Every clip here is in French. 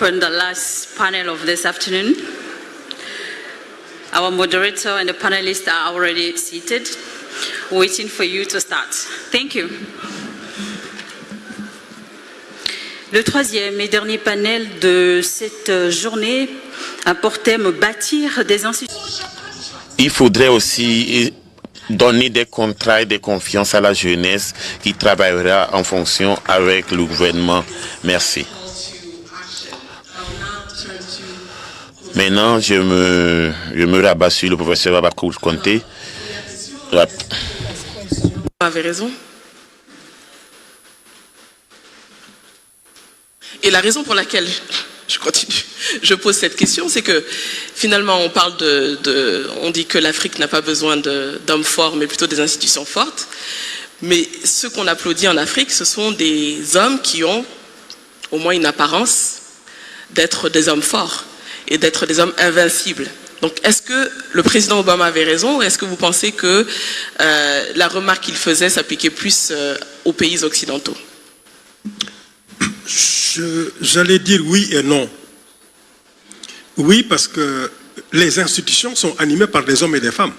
open the last panel of this afternoon. Our moderator and the panelists are already seated, waiting for you to start. Thank you. Le troisième et dernier panel de cette journée a pour thème bâtir des institutions. Il faudrait aussi donner des contrats et de confiance à la jeunesse qui travaillera en fonction avec le gouvernement. Merci. Maintenant, je me rabats sur le professeur Babakour Conté. Vous avez raison. Et la raison pour laquelle je pose cette question, c'est que finalement on parle on dit que l'Afrique n'a pas besoin d'hommes forts, mais plutôt des institutions fortes. Mais ceux qu'on applaudit en Afrique, ce sont des hommes qui ont au moins une apparence d'être des hommes forts et d'être des hommes invincibles. Donc est-ce que le président Obama avait raison, ou est-ce que vous pensez que la remarque qu'il faisait s'appliquait plus aux pays occidentaux? J'allais dire oui et non. Oui, parce que les institutions sont animées par des hommes et des femmes.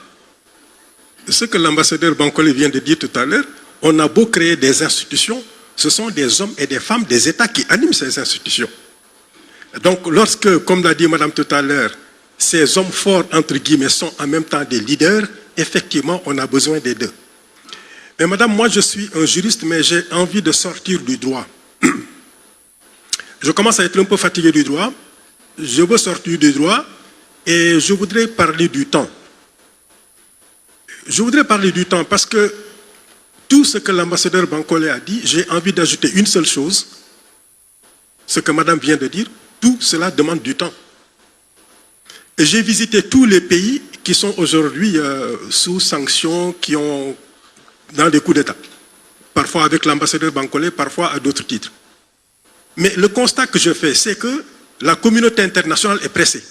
Ce que l'ambassadeur Bankole vient de dire tout à l'heure, on a beau créer des institutions, ce sont des hommes et des femmes des États qui animent ces institutions. Donc lorsque, comme l'a dit madame tout à l'heure, ces hommes forts, entre guillemets, sont en même temps des leaders, effectivement, on a besoin des deux. Mais madame, moi je suis un juriste, mais j'ai envie de sortir du droit. Je commence à être un peu fatigué du droit. Je veux sortir du droit et je voudrais parler du temps. Je voudrais parler du temps parce que tout ce que l'ambassadeur Bankole a dit, j'ai envie d'ajouter une seule chose. Ce que madame vient de dire, tout cela demande du temps. Et j'ai visité tous les pays qui sont aujourd'hui sous sanctions, qui ont dans des coups d'État. Parfois avec l'ambassadeur Bankole, parfois à d'autres titres. Mais le constat que je fais, c'est que la communauté internationale est pressée.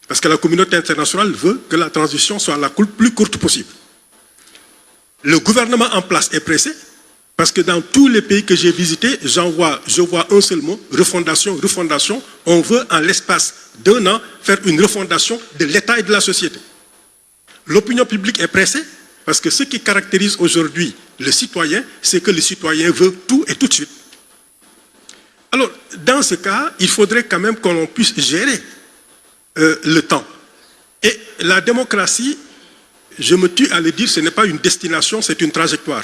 Parce que la communauté internationale veut que la transition soit la plus courte possible. Le gouvernement en place est pressé, parce que dans tous les pays que j'ai visités, je vois un seul mot, refondation, refondation. On veut, en l'espace d'1 an, faire une refondation de l'État et de la société. L'opinion publique est pressée, parce que ce qui caractérise aujourd'hui le citoyen, c'est que le citoyen veut tout et tout de suite. Alors, dans ce cas, il faudrait quand même qu'on puisse gérer le temps. Et la démocratie, je me tue à le dire, ce n'est pas une destination, c'est une trajectoire.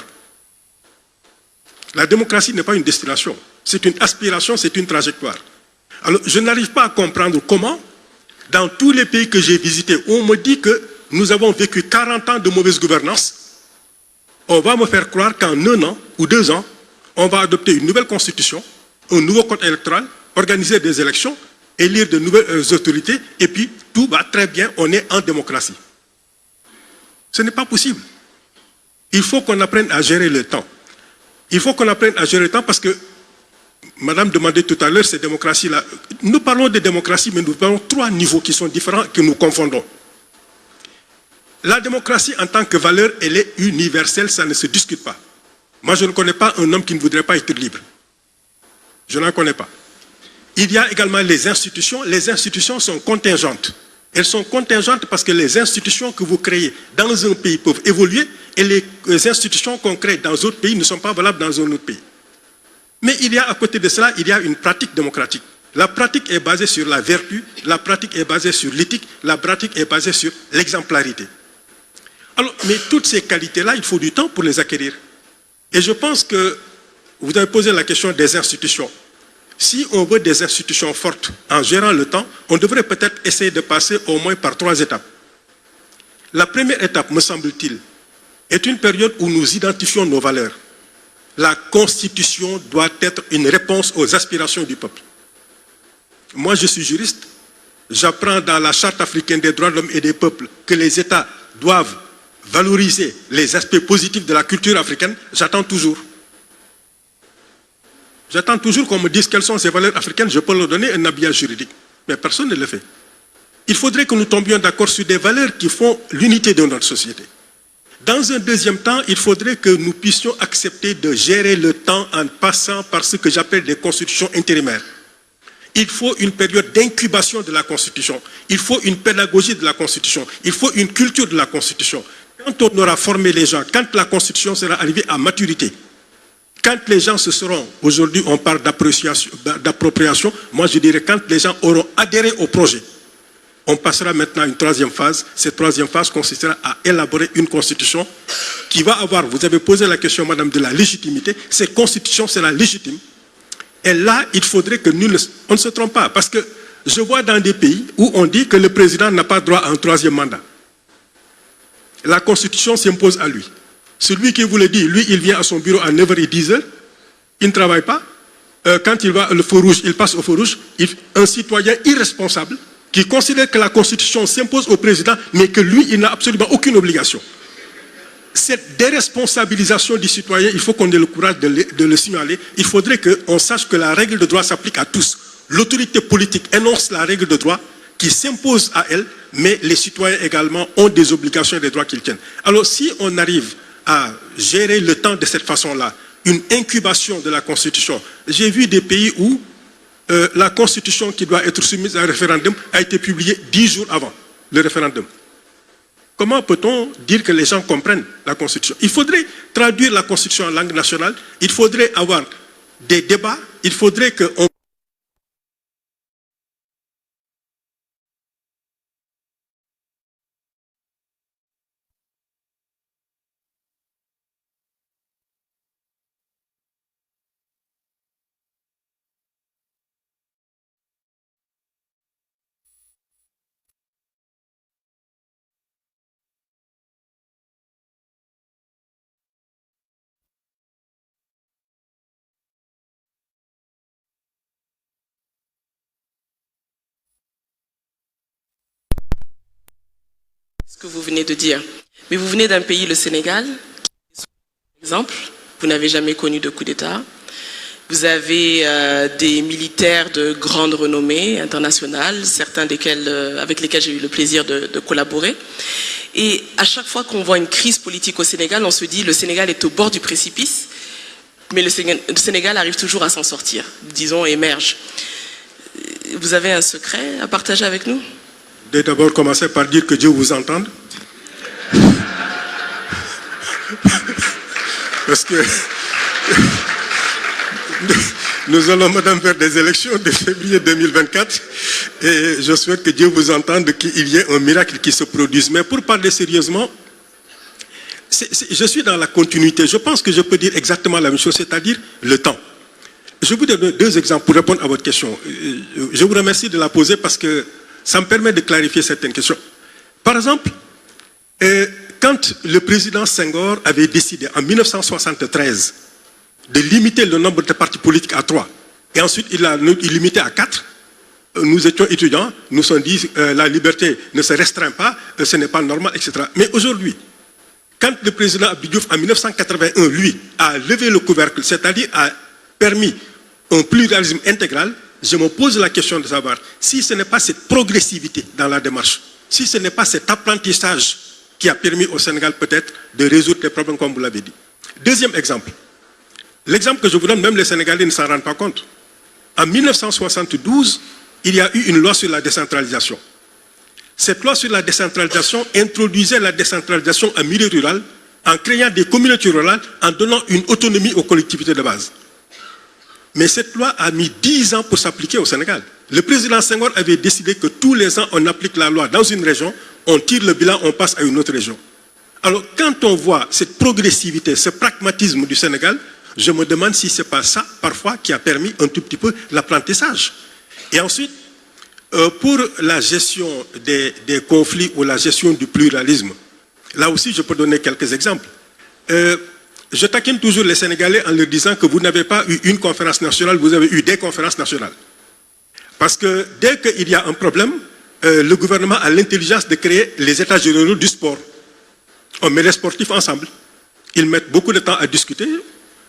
La démocratie n'est pas une destination, c'est une aspiration, c'est une trajectoire. Alors, je n'arrive pas à comprendre comment, dans tous les pays que j'ai visités, on me dit que nous avons vécu 40 ans de mauvaise gouvernance. On va me faire croire qu'en 1 an ou 2 ans, on va adopter une nouvelle constitution, un nouveau code électoral, organiser des élections, élire de nouvelles autorités, et puis tout va très bien, on est en démocratie. Ce n'est pas possible. Il faut qu'on apprenne à gérer le temps. Il faut qu'on apprenne à gérer le temps parce que, madame demandait tout à l'heure, ces démocraties-là, nous parlons de démocratie, mais nous parlons 3 niveaux qui sont différents, que nous confondons. La démocratie en tant que valeur, elle est universelle, ça ne se discute pas. Moi, je ne connais pas un homme qui ne voudrait pas être libre. Je n'en connais pas. Il y a également les institutions. Les institutions sont contingentes. Elles sont contingentes parce que les institutions que vous créez dans un pays peuvent évoluer et les institutions qu'on crée dans d'autres pays ne sont pas valables dans un autre pays. Mais il y a à côté de cela, il y a une pratique démocratique. La pratique est basée sur la vertu, la pratique est basée sur l'éthique, la pratique est basée sur l'exemplarité. Alors, mais toutes ces qualités-là, il faut du temps pour les acquérir. Et je pense que vous avez posé la question des institutions. Si on veut des institutions fortes en gérant le temps, on devrait peut-être essayer de passer au moins par 3 étapes. La première étape, me semble-t-il, est une période où nous identifions nos valeurs. La Constitution doit être une réponse aux aspirations du peuple. Moi, je suis juriste. J'apprends dans la Charte africaine des droits de l'homme et des peuples que les États doivent valoriser les aspects positifs de la culture africaine. J'attends toujours. J'attends toujours qu'on me dise quelles sont ces valeurs africaines, je peux leur donner un habillage juridique. Mais personne ne le fait. Il faudrait que nous tombions d'accord sur des valeurs qui font l'unité de notre société. Dans un deuxième temps, il faudrait que nous puissions accepter de gérer le temps en passant par ce que j'appelle des constitutions intérimaires. Il faut une période d'incubation de la Constitution. Il faut une pédagogie de la Constitution. Il faut une culture de la Constitution. Quand on aura formé les gens, quand la Constitution sera arrivée à maturité, quand les gens se seront, aujourd'hui on parle d'appropriation, moi je dirais quand les gens auront adhéré au projet, on passera maintenant à une troisième phase. Cette troisième phase consistera à élaborer une constitution qui va avoir, vous avez posé la question madame de la légitimité, cette constitution sera légitime. Et là, il faudrait que on ne se trompe pas, parce que je vois dans des pays où on dit que le président n'a pas droit à un troisième mandat. La constitution s'impose à lui. Celui qui vous le dit, lui, il vient à son bureau à 9h et 10h, il ne travaille pas. Quand il va au feu rouge, il passe au feu rouge. Un citoyen irresponsable qui considère que la Constitution s'impose au président, mais que lui, il n'a absolument aucune obligation. Cette déresponsabilisation du citoyen, il faut qu'on ait le courage de le signaler. Il faudrait qu'on sache que la règle de droit s'applique à tous. L'autorité politique énonce la règle de droit qui s'impose à elle, mais les citoyens également ont des obligations et des droits qu'ils tiennent. Alors si on arrive à gérer le temps de cette façon-là, une incubation de la Constitution, j'ai vu des pays où la Constitution qui doit être soumise à un référendum a été publiée 10 jours avant le référendum. Comment peut-on dire que les gens comprennent la Constitution? Il faudrait traduire la Constitution en langue nationale, il faudrait avoir des débats, il faudrait qu'on... Ce que vous venez de dire. Mais vous venez d'un pays, le Sénégal, par exemple, vous n'avez jamais connu de coup d'État. Vous avez des militaires de grande renommée internationale, certains avec lesquels j'ai eu le plaisir de collaborer. Et à chaque fois qu'on voit une crise politique au Sénégal, on se dit le Sénégal est au bord du précipice, mais le Sénégal arrive toujours à s'en sortir, disons, émerge. Vous avez un secret à partager avec nous ? D'abord, commencer par dire que Dieu vous entende. Parce que nous allons, madame, faire des élections de février 2024 et je souhaite que Dieu vous entende, qu'il y ait un miracle qui se produise. Mais pour parler sérieusement, je suis dans la continuité. Je pense que je peux dire exactement la même chose, c'est-à-dire le temps. Je vous donne deux exemples pour répondre à votre question. Je vous remercie de la poser parce que ça me permet de clarifier certaines questions. Par exemple, quand le président Senghor avait décidé en 1973 de limiter le nombre de partis politiques à 3, et ensuite il limitait à 4, nous étions étudiants, nous sommes dit la liberté ne se restreint pas, ce n'est pas normal, etc. Mais aujourd'hui, quand le président Abdou Diouf en 1981, lui, a levé le couvercle, c'est-à-dire a permis un pluralisme intégral, je me pose la question de savoir si ce n'est pas cette progressivité dans la démarche, si ce n'est pas cet apprentissage qui a permis au Sénégal peut-être de résoudre les problèmes comme vous l'avez dit. Deuxième exemple. L'exemple que je vous donne, même les Sénégalais ne s'en rendent pas compte. En 1972, il y a eu une loi sur la décentralisation. Cette loi sur la décentralisation introduisait la décentralisation en milieu rural en créant des communautés rurales, en donnant une autonomie aux collectivités de base. Mais cette loi a mis 10 ans pour s'appliquer au Sénégal. Le président Senghor avait décidé que tous les ans, on applique la loi dans une région, on tire le bilan, on passe à une autre région. Alors, quand on voit cette progressivité, ce pragmatisme du Sénégal, je me demande si ce n'est pas ça, parfois, qui a permis un tout petit peu l'apprentissage. Et ensuite, pour la gestion des conflits ou la gestion du pluralisme, là aussi, je peux donner quelques exemples. Je taquine toujours les Sénégalais en leur disant que vous n'avez pas eu une conférence nationale, vous avez eu des conférences nationales. Parce que dès qu'il y a un problème, le gouvernement a l'intelligence de créer les états généraux du sport. On met les sportifs ensemble. Ils mettent beaucoup de temps à discuter.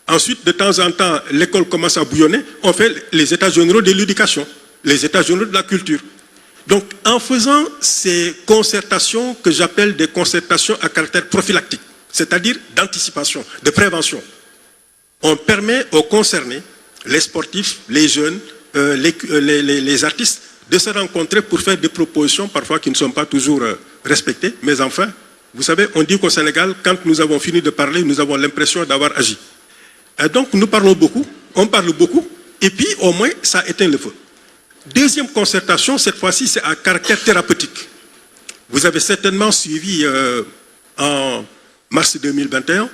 Ensuite, de temps en temps, l'école commence à bouillonner. On fait les états généraux de l'éducation, les états généraux de la culture. Donc, en faisant ces concertations que j'appelle des concertations à caractère prophylactique, c'est-à-dire d'anticipation, de prévention, on permet aux concernés, les sportifs, les jeunes, les artistes de se rencontrer pour faire des propositions, parfois qui ne sont pas toujours respectées. Mais enfin, vous savez, on dit qu'au Sénégal, quand nous avons fini de parler, nous avons l'impression d'avoir agi. Et donc, nous parlons beaucoup, on parle beaucoup, et puis au moins, ça éteint le feu. Deuxième concertation, cette fois-ci, c'est à caractère thérapeutique. Vous avez certainement suivi en mars 2021,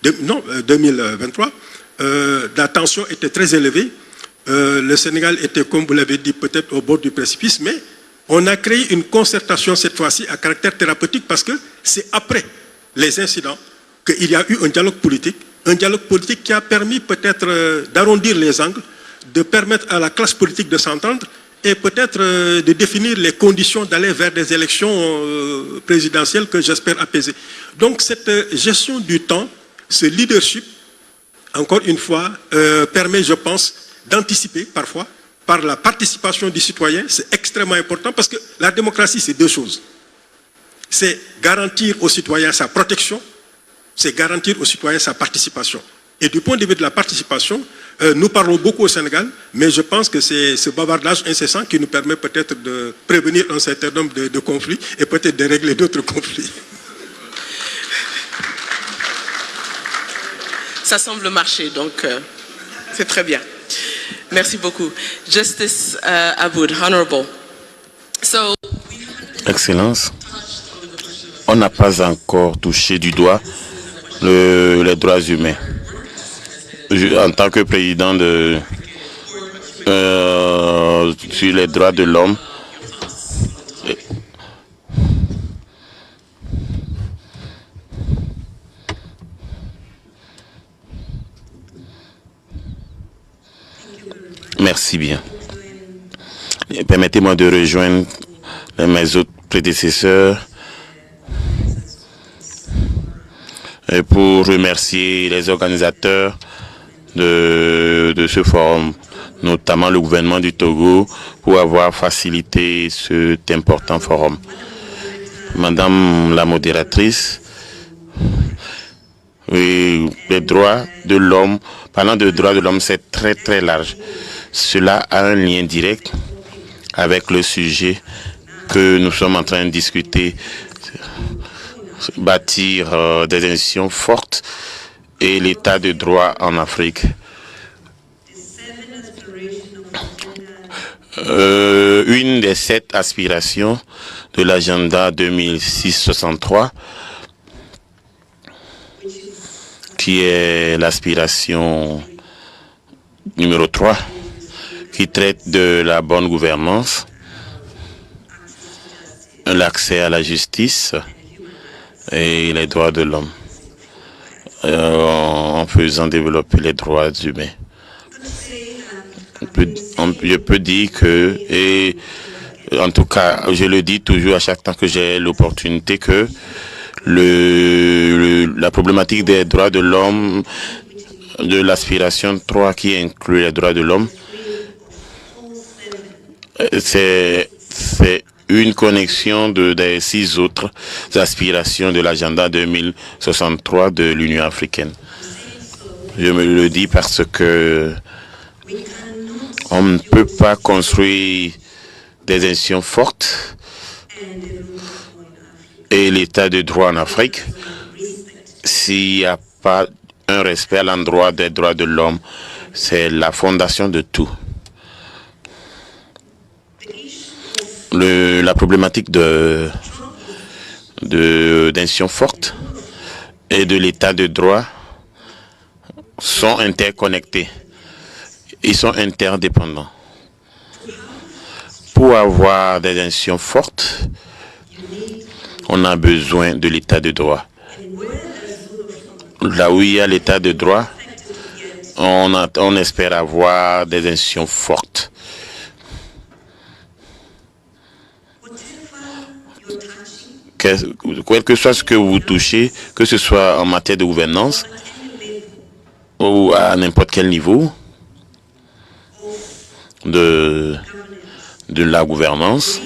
2023, la tension était très élevée. Le Sénégal était, comme vous l'avez dit, peut-être au bord du précipice, mais on a créé une concertation cette fois-ci à caractère thérapeutique parce que c'est après les incidents qu'il y a eu un dialogue politique qui a permis peut-être d'arrondir les angles, de permettre à la classe politique de s'entendre et peut-être de définir les conditions d'aller vers des élections présidentielles que j'espère apaiser. Donc cette gestion du temps, ce leadership, encore une fois, permet, je pense, d'anticiper parfois par la participation du citoyen. C'est extrêmement important parce que la démocratie, c'est deux choses. C'est garantir aux citoyens sa protection, c'est garantir aux citoyens sa participation. Et du point de vue de la participation, nous parlons beaucoup au Sénégal, mais je pense que c'est ce bavardage incessant qui nous permet peut-être de prévenir un certain nombre de conflits et peut-être de régler d'autres conflits. Ça semble marcher, donc c'est très bien. Merci beaucoup. Justice Aboud, Honorable. So, Excellence, on n'a pas encore touché du doigt les droits humains. En tant que président sur les droits de l'homme, merci bien. Permettez-moi de rejoindre mes autres prédécesseurs et pour remercier les organisateurs de ce forum, notamment le gouvernement du Togo, pour avoir facilité cet important forum. Madame la modératrice, oui, les droits de l'homme, parlant de droits de l'homme, c'est très très large. Cela a un lien direct avec le sujet que nous sommes en train de discuter, bâtir des institutions fortes et l'état de droit en Afrique. Une des 7 aspirations de l'agenda 2006-63, qui est l'aspiration numéro 3, qui traite de la bonne gouvernance, l'accès à la justice et les droits de l'homme, en faisant développer les droits humains. Je peux dire que, et en tout cas, je le dis toujours à chaque temps que j'ai l'opportunité, que la problématique des droits de l'homme, de l'aspiration 3 qui inclut les droits de l'homme, c'est une connexion des 6 autres aspirations de l'agenda 2063 de l'Union africaine. Je me le dis parce que on ne peut pas construire des institutions fortes et l'état de droit en Afrique s'il n'y a pas un respect à l'endroit des droits de l'homme. C'est la fondation de tout. La problématique d'institutions fortes et de l'état de droit sont interconnectés. Ils sont interdépendants. Pour avoir des institutions fortes, on a besoin de l'état de droit. Là où il y a l'état de droit, on espère avoir des institutions fortes. Quel que soit ce que vous touchez, que ce soit en matière de gouvernance ou à n'importe quel niveau de la gouvernance,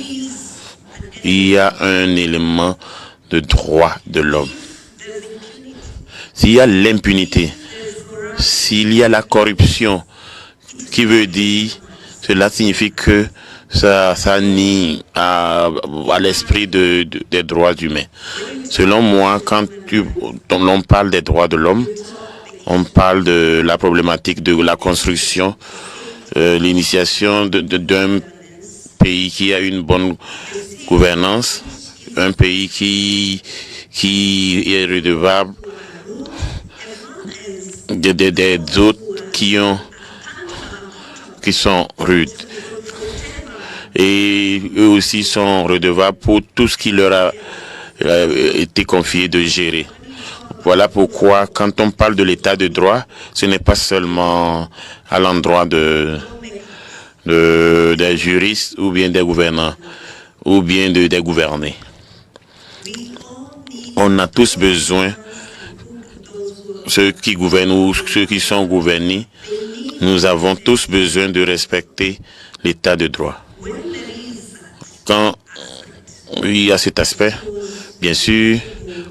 il y a un élément de droit de l'homme. S'il y a l'impunité, s'il y a la corruption, qui veut dire cela signifie que ça nie à l'esprit des droits humains. Selon moi, quand on parle des droits de l'homme, on parle de la problématique de la construction, l'initiation d'un pays qui a une bonne gouvernance, un pays qui est redevable des autres qui sont rudes. Et eux aussi sont redevables pour tout ce qui leur a été confié de gérer. Voilà pourquoi, quand on parle de l'état de droit, ce n'est pas seulement à l'endroit des juristes ou bien des gouvernants ou bien des gouvernés. On a tous besoin, ceux qui gouvernent ou ceux qui sont gouvernés, nous avons tous besoin de respecter l'état de droit. Quand il y a cet aspect, bien sûr,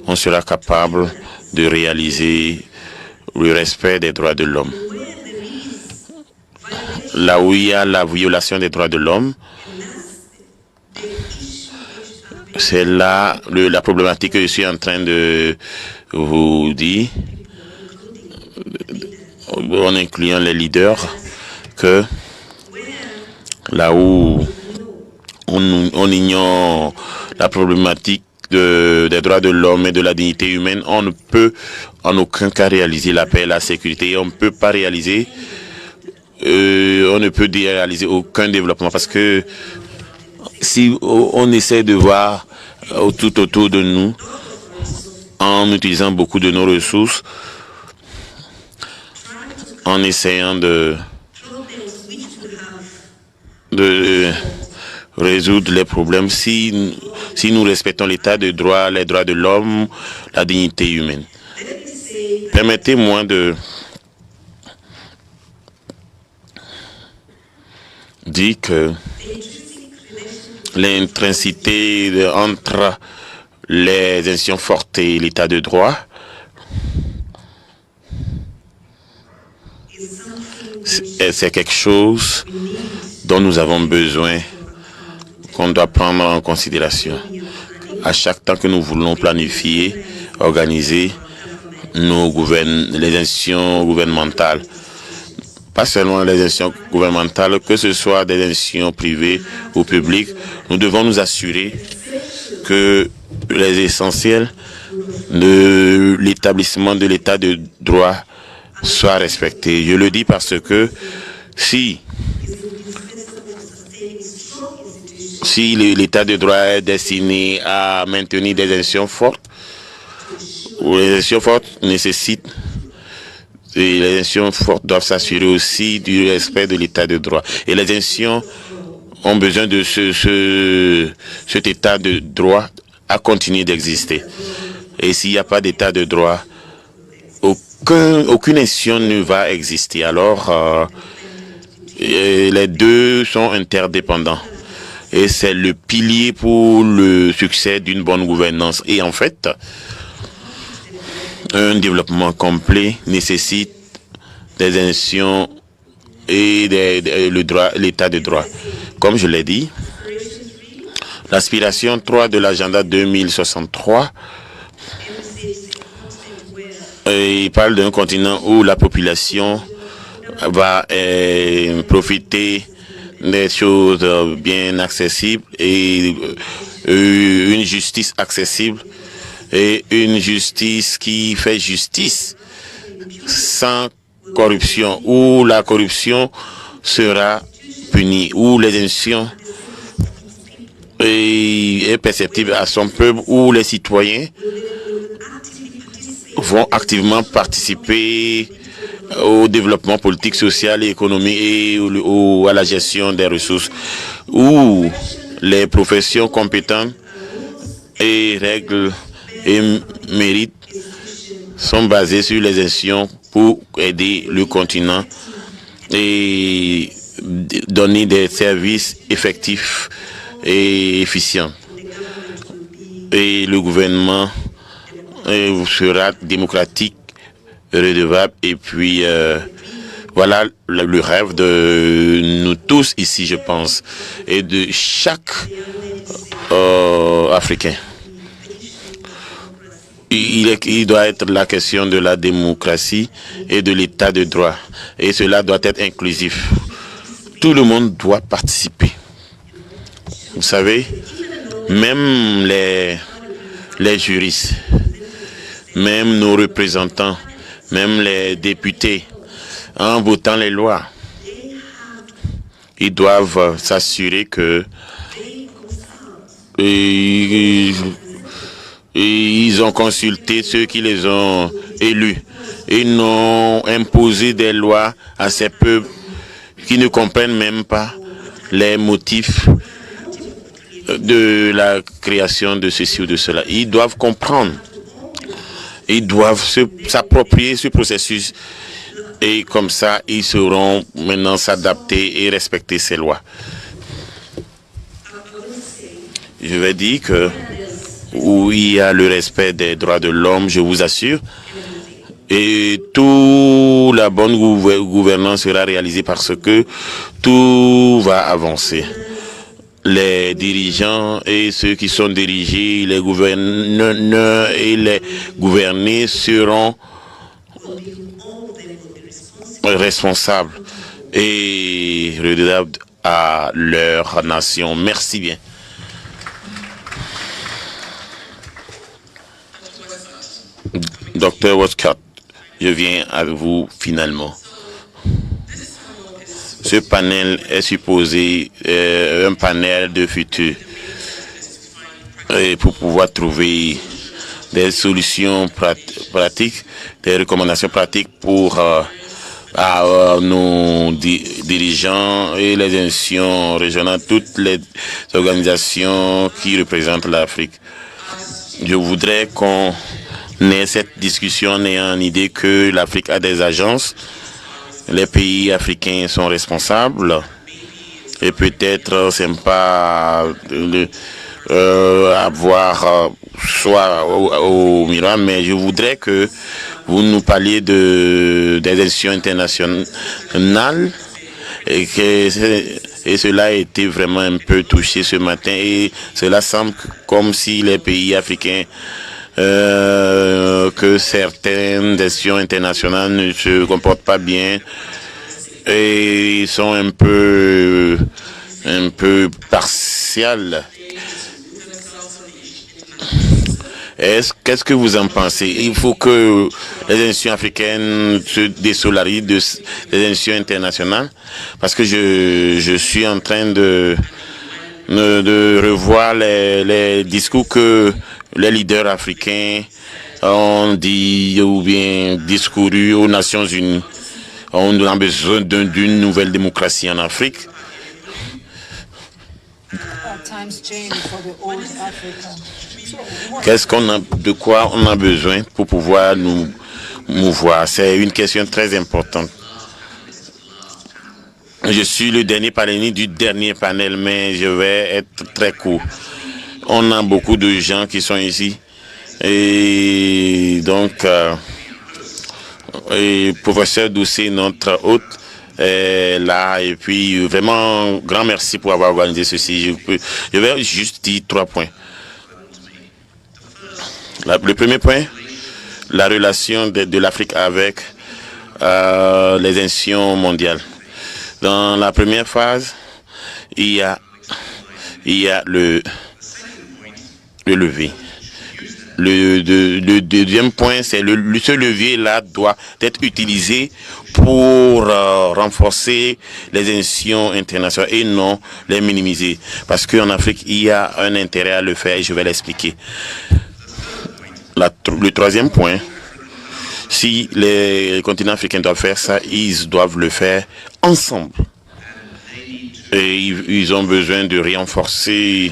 on sera capable de réaliser le respect des droits de l'homme. Là où il y a la violation des droits de l'homme, c'est là la problématique que je suis en train de vous dire, en incluant les leaders, que là où on ignore la problématique des droits de l'homme et de la dignité humaine, on ne peut en aucun cas réaliser la paix et la sécurité. Et on ne peut pas réaliser, on ne peut réaliser aucun développement, parce que si on essaie de voir tout autour de nous, en utilisant beaucoup de nos ressources, en essayant de résoudre les problèmes, si nous respectons l'état de droit, les droits de l'homme, la dignité humaine. Permettez-moi de dire que l'intrinsicité entre les institutions fortes et l'état de droit, c'est quelque chose dont nous avons besoin, qu'on doit prendre en considération. À chaque temps que nous voulons planifier, organiser les institutions gouvernementales, pas seulement les institutions gouvernementales, que ce soit des institutions privées ou publiques, nous devons nous assurer que les essentiels de l'établissement de l'état de droit soient respectés. Je le dis parce que si l'état de droit est destiné à maintenir des institutions fortes, ou les institutions fortes nécessitent, et les institutions fortes doivent s'assurer aussi du respect de l'état de droit. Et les institutions ont besoin de cet état de droit à continuer d'exister. Et s'il n'y a pas d'état de droit, aucune institution ne va exister. Alors, les deux sont interdépendants. Et c'est le pilier pour le succès d'une bonne gouvernance. Et en fait, un développement complet nécessite des institutions et l'état de droit. Comme je l'ai dit, l'aspiration 3 de l'agenda 2063, il parle d'un continent où la population va profiter des choses bien accessibles et une justice accessible et une justice qui fait justice sans corruption, où la corruption sera punie, où les institutions est perceptible à son peuple, où les citoyens vont activement participer au développement politique, social et économique et à la gestion des ressources, où les professions compétentes et règles et mérites sont basées sur les institutions pour aider le continent et donner des services effectifs et efficients. Et le gouvernement sera démocratique, redevable et puis Voilà le rêve de nous tous ici, je pense, et de chaque Africain. Il doit être la question de la démocratie et de l'état de droit. Et cela doit être inclusif. Tout le monde doit participer. Vous savez, même les juristes, même nos représentants, même les députés, en votant les lois, ils doivent s'assurer que ils ont consulté ceux qui les ont élus. Ils n'ont imposé des lois à ces peuples qui ne comprennent même pas les motifs de la création de ceci ou de cela. Ils doivent comprendre. Ils doivent s'approprier ce processus. Et comme ça, ils sauront maintenant s'adapter et respecter ces lois. Je vais dire que où il y a le respect des droits de l'homme, je vous assure, et toute la bonne gouvernance sera réalisée parce que tout va avancer. Les dirigeants et ceux qui sont dirigés, les gouverneurs et les gouvernés seront responsables et redevables à leur nation. Merci bien. Docteur Westcott, je viens à vous finalement. Ce panel est supposé un panel de futur et pour pouvoir trouver des solutions pratiques, des recommandations pratiques pour nos dirigeants et les institutions régionales, toutes les organisations qui représentent l'Afrique. Je voudrais qu'on ait cette discussion en ayant l'idée que l'Afrique a des agences, les pays africains sont responsables et peut-être sympa de avoir soit au miroir, mais je voudrais que vous nous parliez des institutions internationales et cela a été vraiment un peu touché ce matin et cela semble comme si les pays africains que certaines institutions internationales ne se comportent pas bien et ils sont un peu partiales. Qu'est-ce que vous en pensez? Il faut que les institutions africaines se désolidarisent des institutions internationales parce que je suis en train de revoir les discours que les leaders africains ont dit ou bien discouru aux Nations Unies. On a besoin d'une nouvelle démocratie en Afrique. De quoi on a besoin pour pouvoir nous mouvoir? C'est une question très importante. Je suis le dernier panéliste du dernier panel, mais je vais être très court. On a beaucoup de gens qui sont ici. Et donc, professeur Doucet, notre hôte, est là. Et puis, vraiment, grand merci pour avoir organisé ceci. Je vais juste dire 3 points. Le premier point, la relation de l'Afrique avec les institutions mondiales. Dans la première phase, il y a le levier. Le deuxième point, c'est ce levier-là doit être utilisé pour renforcer les institutions internationales et non les minimiser. Parce qu'en Afrique, il y a un intérêt à le faire et je vais l'expliquer. Le troisième point, si les continents africains doivent faire ça, ils doivent le faire ensemble. Et ils ont besoin de renforcer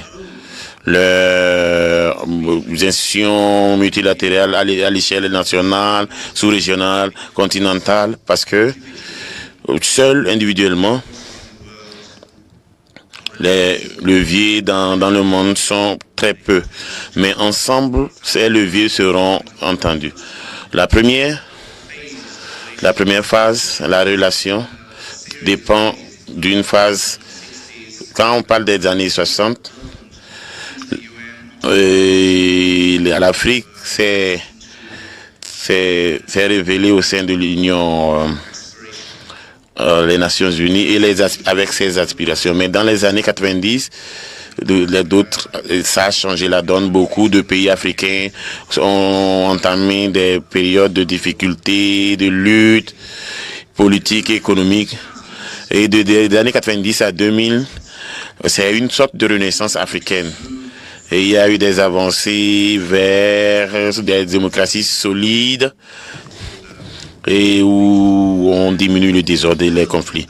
les institutions multilatérales à l'échelle nationale, sous-régionale, continentale, parce que seuls, individuellement, les leviers dans le monde sont très peu. Mais ensemble, ces leviers seront entendus. La première, La première phase, la relation, dépend d'une phase. Quand on parle des années 60, l'Afrique s'est révélée au sein de l'Union, les Nations Unies, et avec ses aspirations. Mais dans les années 90, ça a changé la donne. Beaucoup de pays africains ont entamé des périodes de difficultés, de lutte politique et économique. Et des années 90 à 2000, c'est une sorte de renaissance africaine. Et il y a eu des avancées vers des démocraties solides et où on diminue le désordre et les conflits.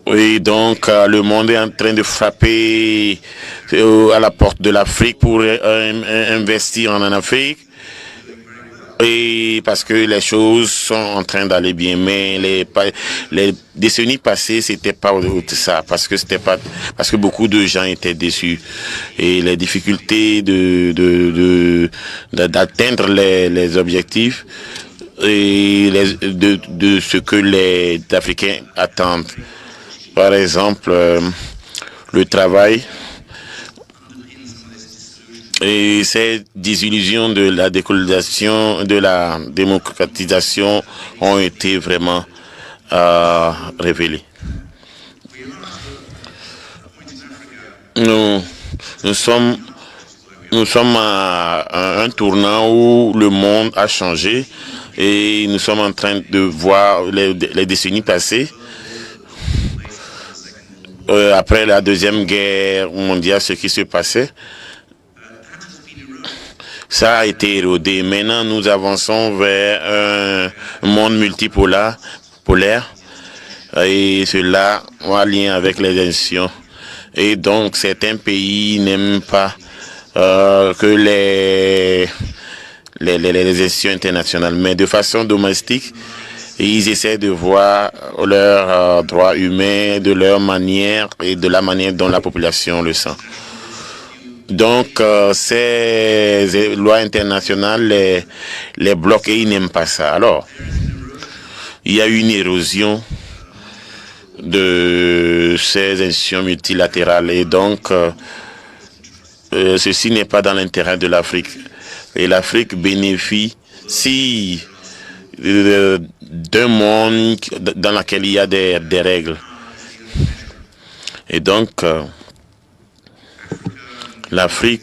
Et donc, le monde est en train de frapper à la porte de l'Afrique pour investir en Afrique. Et parce que les choses sont en train d'aller bien, mais les décennies passées, c'était pas ça, parce que beaucoup de gens étaient déçus et les difficultés d'atteindre les objectifs et de ce que les Africains attendent. Par exemple, le travail. Et ces désillusions de la décolonisation, de la démocratisation ont été vraiment révélées. Nous sommes à un tournant où le monde a changé et nous sommes en train de voir les décennies passées. Après la Deuxième Guerre mondiale, ce qui se passait, ça a été érodé. Maintenant, nous avançons vers un monde multipolaire, et cela a lien avec les institutions. Et donc, certains pays n'aiment pas que les institutions internationales, mais de façon domestique, ils essaient de voir leurs droits humains, de leur manière et de la manière dont la population le sent. Donc, ces lois internationales les bloquent et ils n'aiment pas ça. Alors, il y a eu une érosion de ces institutions multilatérales et donc, ceci n'est pas dans l'intérêt de l'Afrique. Et l'Afrique bénéficie d'un monde dans lequel il y a des règles. Et donc, l'Afrique,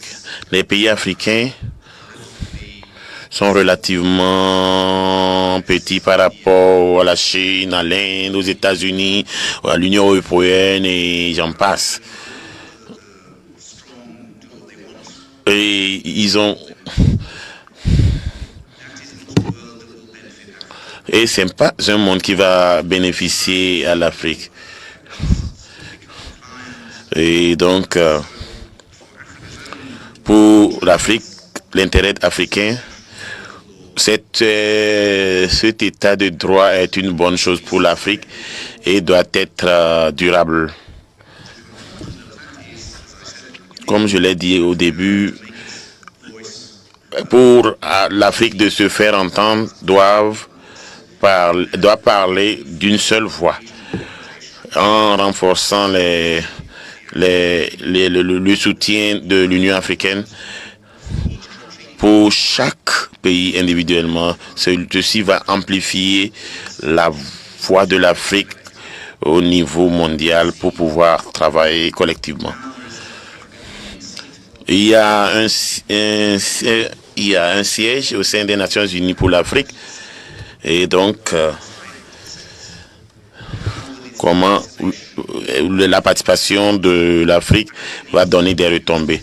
les pays africains sont relativement petits par rapport à la Chine, à l'Inde, aux États-Unis, à l'Union européenne et j'en passe. Et ils ont... Et ce n'est pas un monde qui va bénéficier à l'Afrique. Et donc, pour l'Afrique, l'intérêt africain, cet état de droit est une bonne chose pour l'Afrique et doit être durable. Comme je l'ai dit au début, pour l'Afrique de se faire entendre, doit parler d'une seule voix en renforçant le soutien de l'Union africaine pour chaque pays individuellement. Ceci va amplifier la voix de l'Afrique au niveau mondial pour pouvoir travailler collectivement. Il y a un siège au sein des Nations Unies pour l'Afrique. Et donc, comment la participation de l'Afrique va donner des retombées.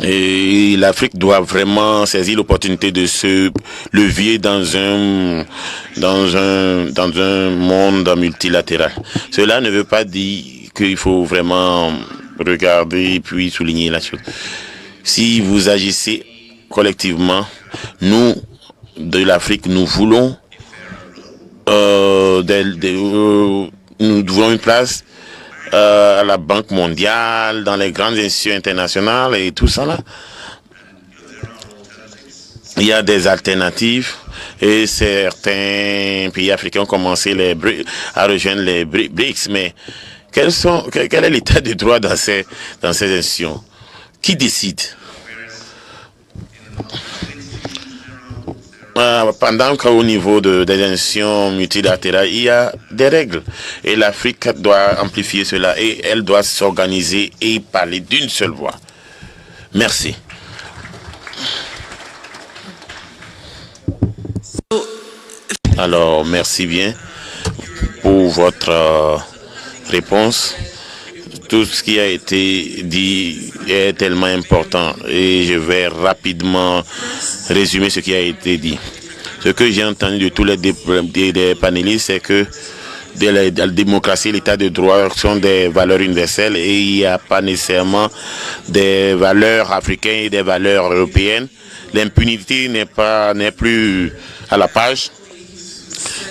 Et l'Afrique doit vraiment saisir l'opportunité de ce levier dans un monde multilatéral. Cela ne veut pas dire qu'il faut vraiment regarder et puis souligner la chose. Si vous agissez collectivement, nous, de l'Afrique, nous voulons nous voulons une place à la Banque mondiale, dans les grandes institutions internationales et tout ça là. Il y a des alternatives et certains pays africains ont commencé à rejoindre les BRICS. Mais quel est l'état de droit dans ces institutions? Qui décide? Pendant qu'au niveau des institutions multilatérales, il y a des règles. Et l'Afrique doit amplifier cela et elle doit s'organiser et parler d'une seule voix. Merci. Alors, merci bien pour votre réponse. Tout ce qui a été dit est tellement important et je vais rapidement résumer ce qui a été dit. Ce que j'ai entendu de tous les panélistes, c'est que la démocratie, l'état de droit sont des valeurs universelles et il n'y a pas nécessairement des valeurs africaines et des valeurs européennes. L'impunité n'est plus à la page.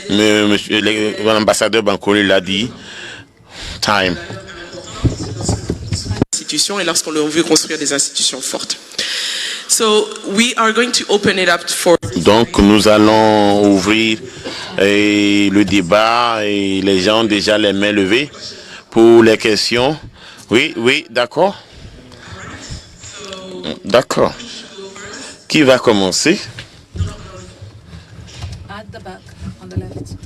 L'ambassadeur Bankole l'a dit. Time. Et lorsqu'on veut construire des institutions fortes. So we are going to open it up for... Donc nous allons ouvrir le débat et les gens ont déjà les mains levées pour les questions. Oui, d'accord. D'accord. Qui va commencer? At the back, on the left.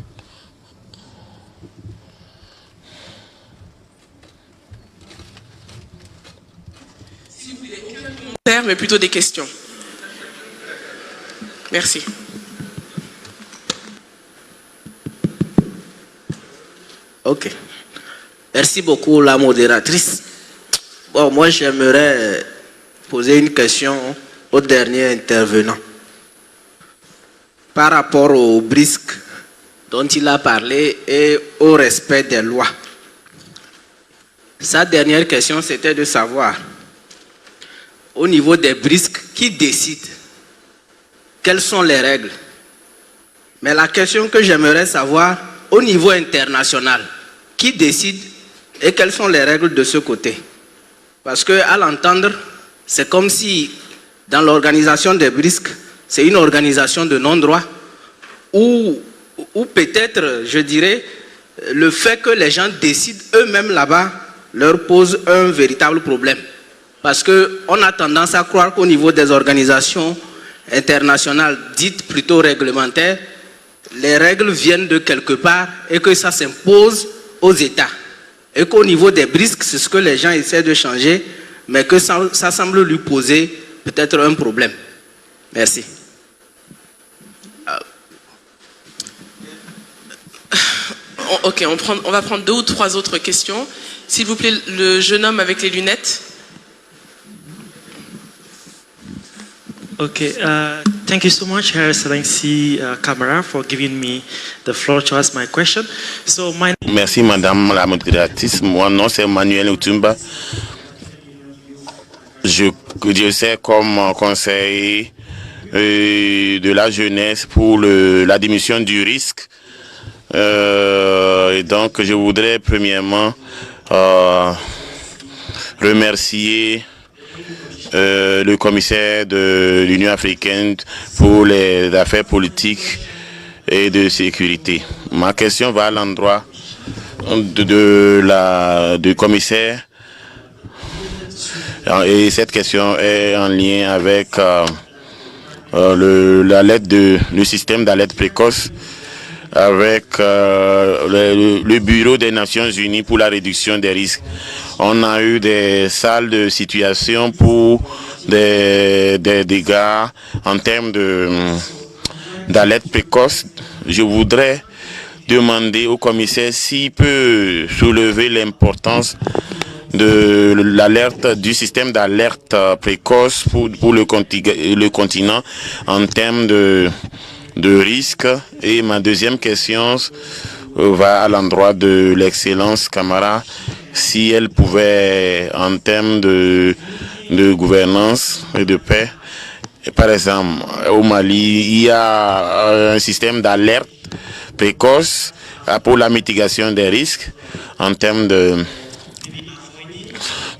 Mais plutôt des questions. Merci. Ok. Merci beaucoup, la modératrice. Bon, moi, j'aimerais poser une question au dernier intervenant. Par rapport au BRICS dont il a parlé et au respect des lois. Sa dernière question, c'était de savoir au niveau des BRICS, qui décide? Quelles sont les règles? Mais la question que j'aimerais savoir, au niveau international, qui décide et quelles sont les règles de ce côté? Parce qu'à l'entendre, c'est comme si dans l'organisation des BRICS, c'est une organisation de non-droit, ou peut-être, je dirais, le fait que les gens décident eux-mêmes là-bas leur pose un véritable problème. Parce qu'on a tendance à croire qu'au niveau des organisations internationales dites plutôt réglementaires, les règles viennent de quelque part et que ça s'impose aux États. Et qu'au niveau des BRICS, c'est ce que les gens essaient de changer, mais que ça semble lui poser peut-être un problème. Merci. Ok, on va prendre 2 ou 3 autres questions. S'il vous plaît, le jeune homme avec les lunettes. Okay, thank you so much, Her Excellency Kamara, for giving me the floor to ask my question. So Merci, Madame la modératrice. Mon nom, c'est Manuel Utumba. Je sais comme conseiller de la jeunesse pour la diminution du risque. Et donc, je voudrais premièrement remercier le commissaire de l'Union africaine pour les affaires politiques et de sécurité. Ma question va à l'endroit du commissaire et cette question est en lien avec le système d'alerte précoce avec le Bureau des Nations Unies pour la réduction des risques. On a eu des salles de situation pour des dégâts en termes d'alerte précoce. Je voudrais demander au commissaire s'il peut soulever l'importance de l'alerte, du système d'alerte précoce pour le continent en termes de risque. Et ma deuxième question va à l'endroit de l'excellence Kamara, si elle pouvait, en termes de gouvernance et de paix, par exemple, au Mali, il y a un système d'alerte précoce pour la mitigation des risques en termes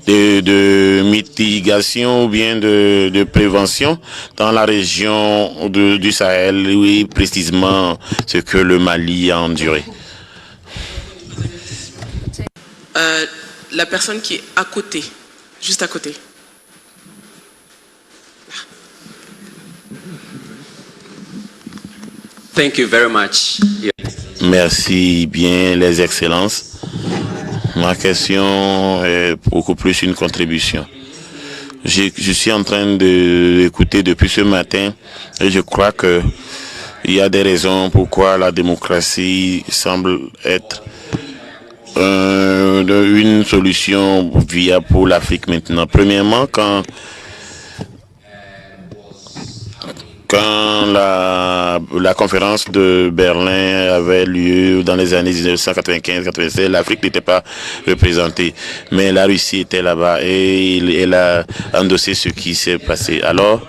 de mitigation ou bien de prévention dans la région du Sahel, oui, précisément ce que le Mali a enduré. La personne qui est à côté, juste à côté. Thank you very much. Merci bien, les excellences. Ma question est beaucoup plus une contribution. Je suis en train d'écouter depuis ce matin et je crois que il y a des raisons pourquoi la démocratie semble être une solution viable pour l'Afrique maintenant. Premièrement, quand la conférence de Berlin avait lieu dans les années 1995-96, l'Afrique n'était pas représentée, mais la Russie était là-bas et elle a endossé ce qui s'est passé. Alors,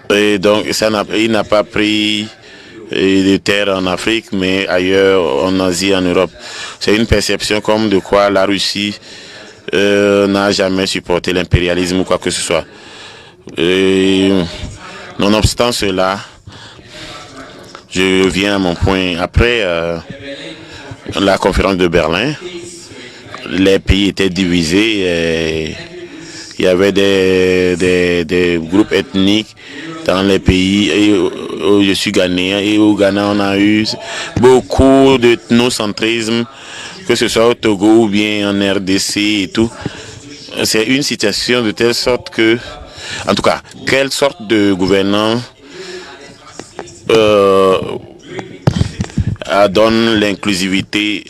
et donc, il n'a pas pris de terre en Afrique, mais ailleurs, en Asie, en Europe. C'est une perception comme de quoi la Russie n'a jamais supporté l'impérialisme ou quoi que ce soit. Nonobstant cela, je reviens à mon point. Après la conférence de Berlin, les pays étaient divisés. Et il y avait des groupes ethniques dans les pays où je suis ghanéen. Et au Ghana, on a eu beaucoup d'ethnocentrisme, que ce soit au Togo ou bien en RDC et tout. C'est une situation de telle sorte que, en tout cas, quelle sorte de gouvernant donne l'inclusivité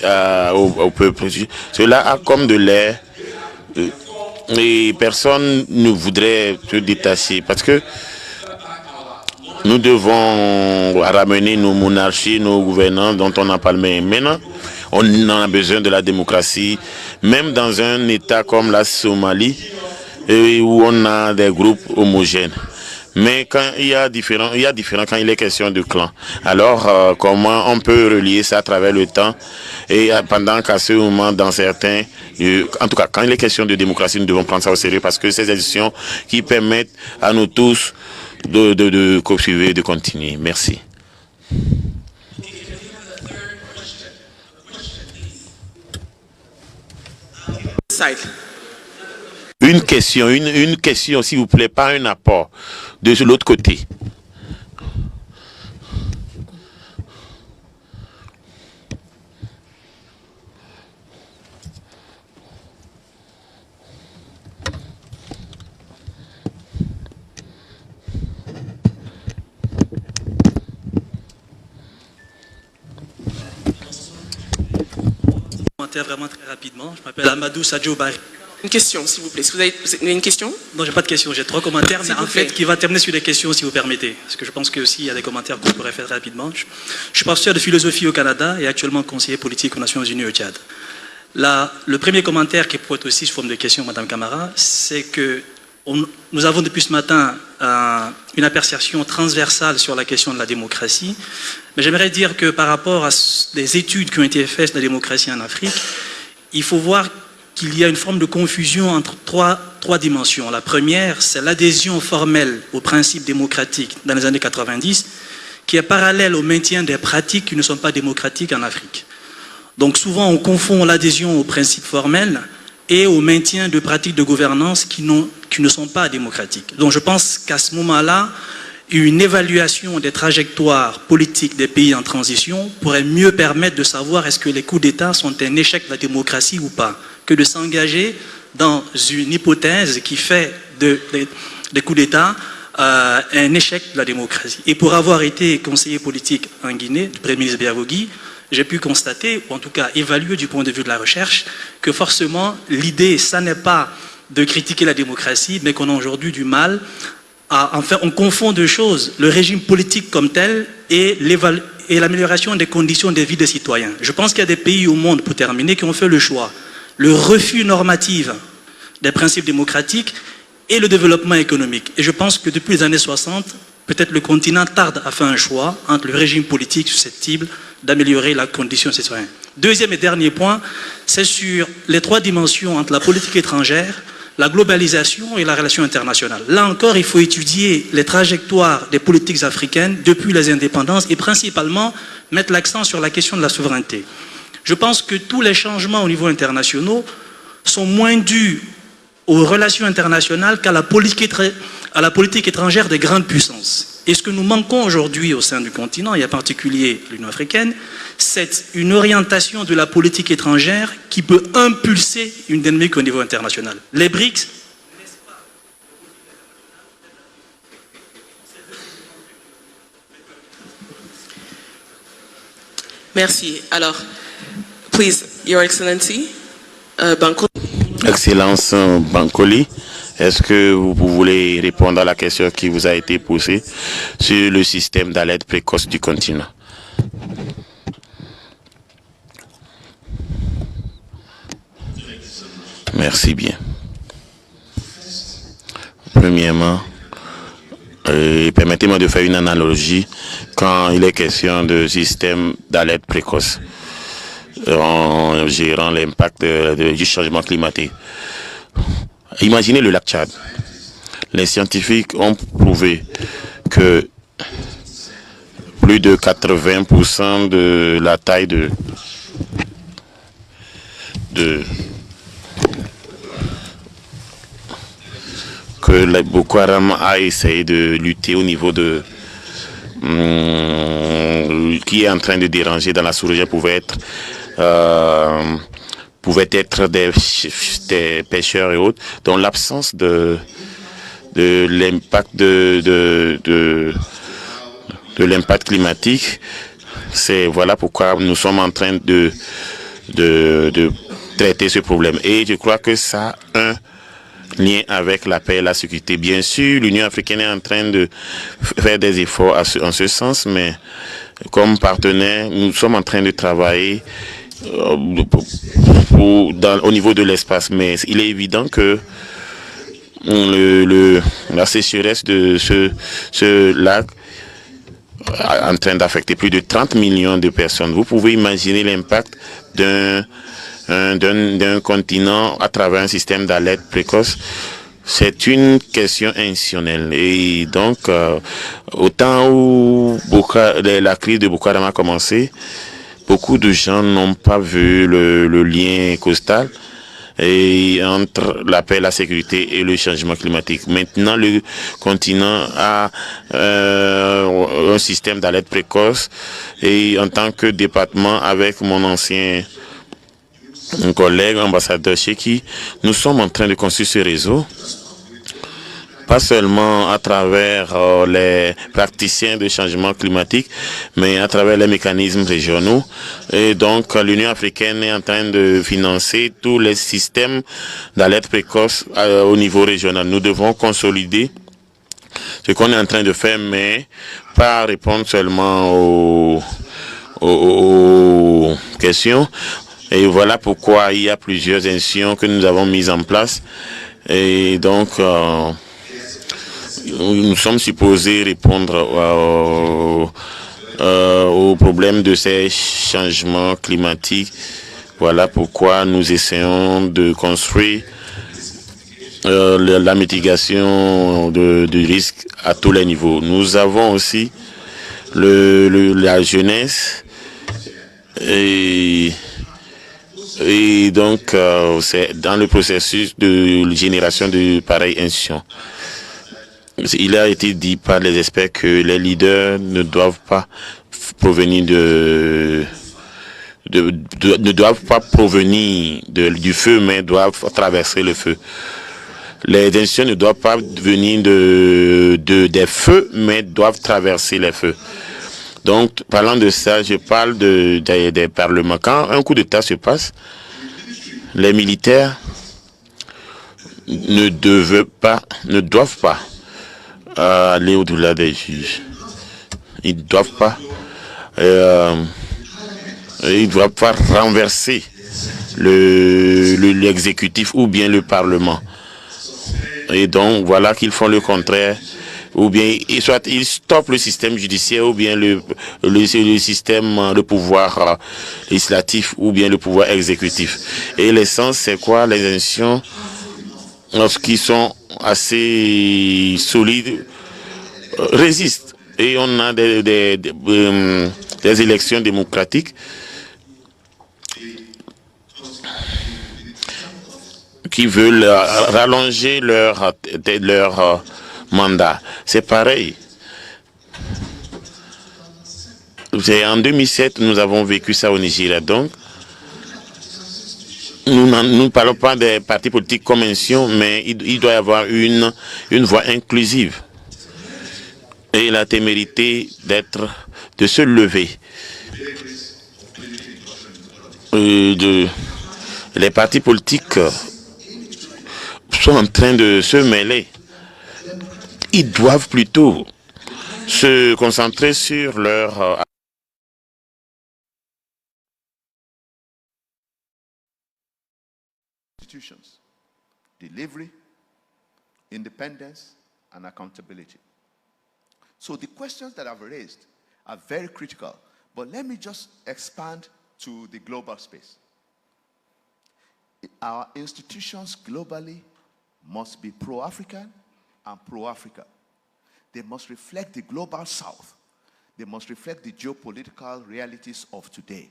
au peuple. Cela a comme de l'air et personne ne voudrait se détacher parce que nous devons ramener nos monarchies, nos gouvernants dont on a parlé. Maintenant, on a besoin de la démocratie, même dans un État comme la Somalie, où on a des groupes homogènes. Mais quand il y a différents quand il est question de clans. Alors, comment on peut relier ça à travers le temps et pendant qu'à ce moment, dans certains, en tout cas, quand il est question de démocratie, nous devons prendre ça au sérieux parce que c'est des institutions qui permettent à nous tous de poursuivre et de continuer. Merci. Une question, s'il vous plaît, pas un apport de l'autre côté. Vraiment très rapidement. Je m'appelle Amadou Sadio Barry. Une question, s'il vous plaît. Vous avez une question? Non, j'ai pas de question. J'ai 3 commentaires, mais en fait, qui va terminer sur des questions, si vous permettez. Parce que je pense que aussi il y a des commentaires qu'on pourrait faire rapidement. Je suis professeur de philosophie au Canada et actuellement conseiller politique aux Nations Unies au Tchad. Le premier commentaire qui pourrait être aussi sous forme de question, Madame Camara, c'est que nous avons depuis ce matin une appréciation transversale sur la question de la démocratie. Mais j'aimerais dire que par rapport à des études qui ont été faites sur la démocratie en Afrique, il faut voir qu'il y a une forme de confusion entre trois dimensions. La première, c'est l'adhésion formelle aux principes démocratiques dans les années 90, qui est parallèle au maintien des pratiques qui ne sont pas démocratiques en Afrique. Donc souvent, on confond l'adhésion aux principes formels et au maintien de pratiques de gouvernance qui ne sont pas démocratiques. Donc je pense qu'à ce moment-là, une évaluation des trajectoires politiques des pays en transition pourrait mieux permettre de savoir est-ce que les coups d'État sont un échec de la démocratie ou pas, que de s'engager dans une hypothèse qui fait des coups d'État un échec de la démocratie. Et pour avoir été conseiller politique en Guinée, du Premier ministre Biavogui, j'ai pu constater, ou en tout cas évaluer du point de vue de la recherche, que forcément l'idée, ça n'est pas de critiquer la démocratie, mais qu'on a aujourd'hui du mal enfin, on confond deux choses, le régime politique comme tel et l'amélioration des conditions de vie des citoyens. Je pense qu'il y a des pays au monde, pour terminer, qui ont fait le choix. Le refus normatif des principes démocratiques et le développement économique. Et je pense que depuis les années 60, peut-être le continent tarde à faire un choix entre le régime politique susceptible d'améliorer la condition des citoyens. Deuxième et dernier point, c'est sur les trois dimensions entre la politique étrangère, la globalisation et la relation internationale. Là encore, il faut étudier les trajectoires des politiques africaines depuis les indépendances et principalement mettre l'accent sur la question de la souveraineté. Je pense que tous les changements au niveau international sont moins dus aux relations internationales qu'à la politique étrangère des grandes puissances. Et ce que nous manquons aujourd'hui au sein du continent, et en particulier l'Union africaine, c'est une orientation de la politique étrangère qui peut impulser une dynamique au niveau international. Les BRICS, Merci. Alors, please, Your Excellency, Banco. Excellence Bankoli, est-ce que vous voulez répondre à la question qui vous a été posée sur le système d'alerte précoce du continent? Merci bien. Premièrement, permettez-moi de faire une analogie quand il est question de système d'alerte précoce en gérant l'impact du changement climatique. Imaginez le lac Tchad. Les scientifiques ont prouvé que plus de 80% de la taille que Boko Haram a essayé de lutter au niveau de qui est en train de déranger dans la sous-région pouvait être des pêcheurs et autres, dont l'absence de l'impact de l'impact climatique. C'est voilà pourquoi nous sommes en train de traiter ce problème. Et je crois que ça a un lien avec la paix et la sécurité. Bien sûr, l'Union africaine est en train de faire des efforts en ce sens, mais comme partenaire, nous sommes en train de travailler au niveau de l'espace. Mais il est évident que la sécheresse de ce lac est en train d'affecter plus de 30 millions de personnes. Vous pouvez imaginer l'impact d'un continent à travers un système d'alerte précoce. C'est une question institutionnelle. Et donc, au temps où la crise de Boko Haram a commencé, beaucoup de gens n'ont pas vu le lien costal entre la paix, la sécurité et le changement climatique. Maintenant, le continent a un système d'alerte précoce et en tant que département, avec mon ancien collègue, ambassadeur Cheki, nous sommes en train de construire ce réseau, pas seulement à travers les praticiens de changement climatique, mais à travers les mécanismes régionaux. Et donc, l'Union africaine est en train de financer tous les systèmes d'alerte précoce au niveau régional. Nous devons consolider ce qu'on est en train de faire, mais pas répondre seulement aux questions. Et voilà pourquoi il y a plusieurs institutions que nous avons mises en place. Et donc, nous sommes supposés répondre aux problèmes de ces changements climatiques. Voilà pourquoi nous essayons de construire la mitigation du risque à tous les niveaux. Nous avons aussi la jeunesse et donc c'est dans le processus de génération de pareilles institutions. Il a été dit par les experts que les leaders ne doivent pas provenir du feu, mais doivent traverser le feu. Les institutions ne doivent pas venir des feux, mais doivent traverser les feux. Donc, parlant de ça, je parle des parlements. Quand un coup d'État se passe, les militaires ne doivent pas aller au-delà des juges. Ils ne doivent pas renverser l'exécutif ou bien le Parlement. Et donc, voilà qu'ils font le contraire. ou bien soit il stoppe le système judiciaire, ou bien le système, le pouvoir législatif, ou bien le pouvoir exécutif. Et l'essence, c'est quoi? Les institutions, lorsqu'ils sont assez solides, résistent. Et on a des élections démocratiques qui veulent rallonger leur mandat. C'est pareil. En 2007, nous avons vécu ça au Nigeria. Donc, nous ne parlons pas des partis politiques comme institution, mais il doit y avoir une voix inclusive. Et la témérité de se lever. Les partis politiques sont en train de se mêler. Ils doivent plutôt se concentrer sur leur institutions, delivery, independence, and accountability. So the questions that I've raised are very critical, but let me just expand to the global space. Our institutions globally must be pro-African and pro-Africa. They must reflect the global south. They must reflect the geopolitical realities of today.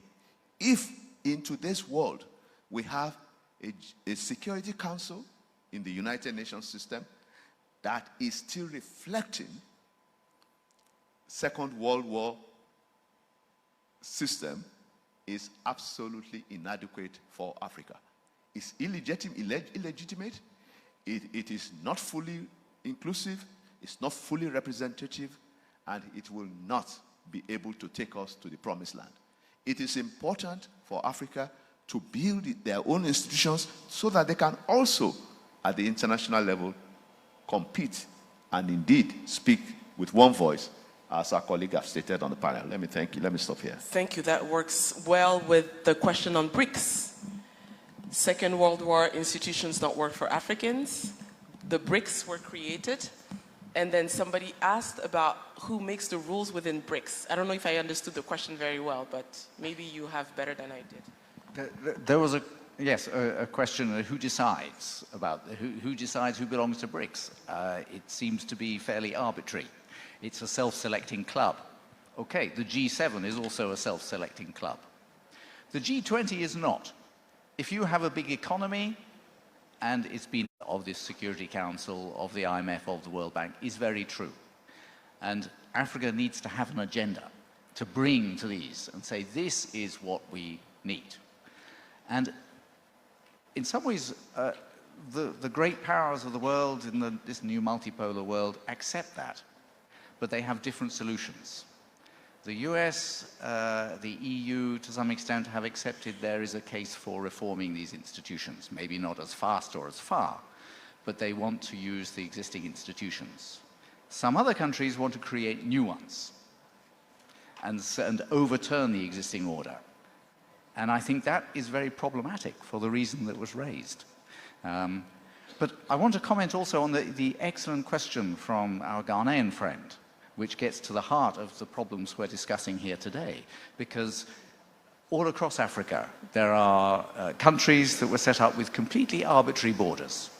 If in today's world we have a Security Council in the United Nations system that is still reflecting Second World War system, is absolutely inadequate for Africa. It's illegitimate, it is not fully inclusive, it's not fully representative, and it will not be able to take us to the promised land. It is important for Africa to build their own institutions so that they can also, at the international level, compete and indeed speak with one voice, as our colleague have stated on the panel. Let me thank you. Let me stop here. Thank you. That works well with the question on BRICS. Second World War institutions don't work for Africans. The BRICS were created, and then somebody asked about who makes the rules within BRICS. I don't know if I understood the question very well, but maybe you have better than I did. There was a question of who decides about who decides who belongs to BRICS. It seems to be fairly arbitrary. It's a self-selecting club. Okay, the G7 is also a self-selecting club. The G20 is not. If you have a big economy, and it's been of this Security Council, of the IMF, of the World Bank, is very true. And Africa needs to have an agenda to bring to these and say, this is what we need. And in some ways, the great powers of the world in this new multipolar world accept that, but they have different solutions. The US, the EU, to some extent, have accepted there is a case for reforming these institutions, maybe not as fast or as far, but they want to use the existing institutions. Some other countries want to create new ones and overturn the existing order. And I think that is very problematic for the reason that was raised. But I want to comment also on the excellent question from our Ghanaian friend, which gets to the heart of the problems we're discussing here today. Because all across Africa, there are countries that were set up with completely arbitrary borders.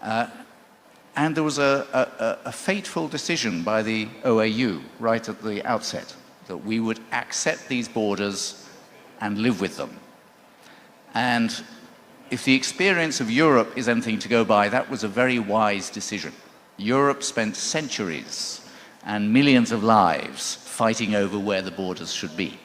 And there was a fateful decision by the OAU right at the outset that we would accept these borders and live with them. And if the experience of Europe is anything to go by, that was a very wise decision. Europe spent centuries and millions of lives fighting over where the borders should be.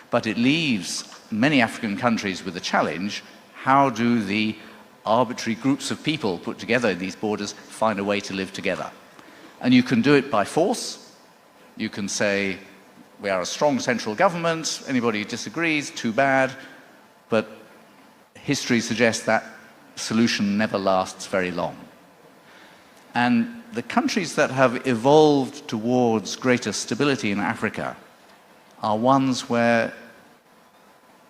But it leaves many African countries with a challenge: how do the arbitrary groups of people put together in these borders find a way to live together? And you can do it by force. You can say, we are a strong central government, anybody who disagrees, too bad. But history suggests that solution never lasts very long. And the countries that have evolved towards greater stability in Africa are ones where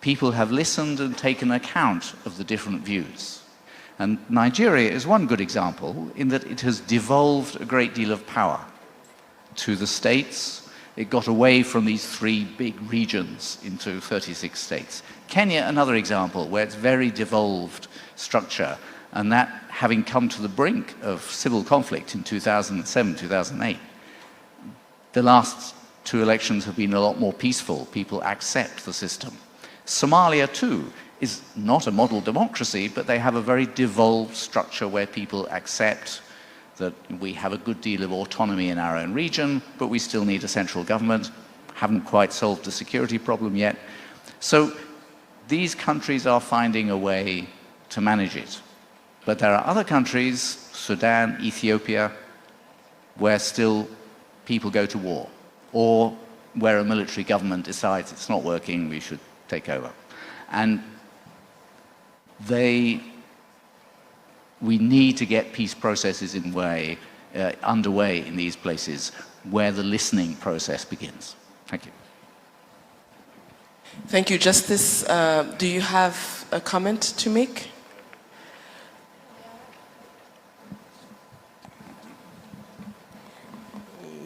people have listened and taken account of the different views. And Nigeria is one good example in that it has devolved a great deal of power. to the states. It got away from these 3 big regions into 36 states. Kenya, another example, where it's very devolved structure, and that having come to the brink of civil conflict in 2007, 2008. The last 2 elections have been a lot more peaceful. People accept the system. Somalia, too, is not a model democracy, but they have a very devolved structure where people accept that we have a good deal of autonomy in our own region, but we still need a central government. Haven't quite solved the security problem yet. So these countries are finding a way to manage it. But there are other countries, Sudan, Ethiopia, where still people go to war, or where a military government decides it's not working, we should take over. And we need to get peace processes underway in these places where the listening process begins. Thank you. Thank you. Justice, do you have a comment to make?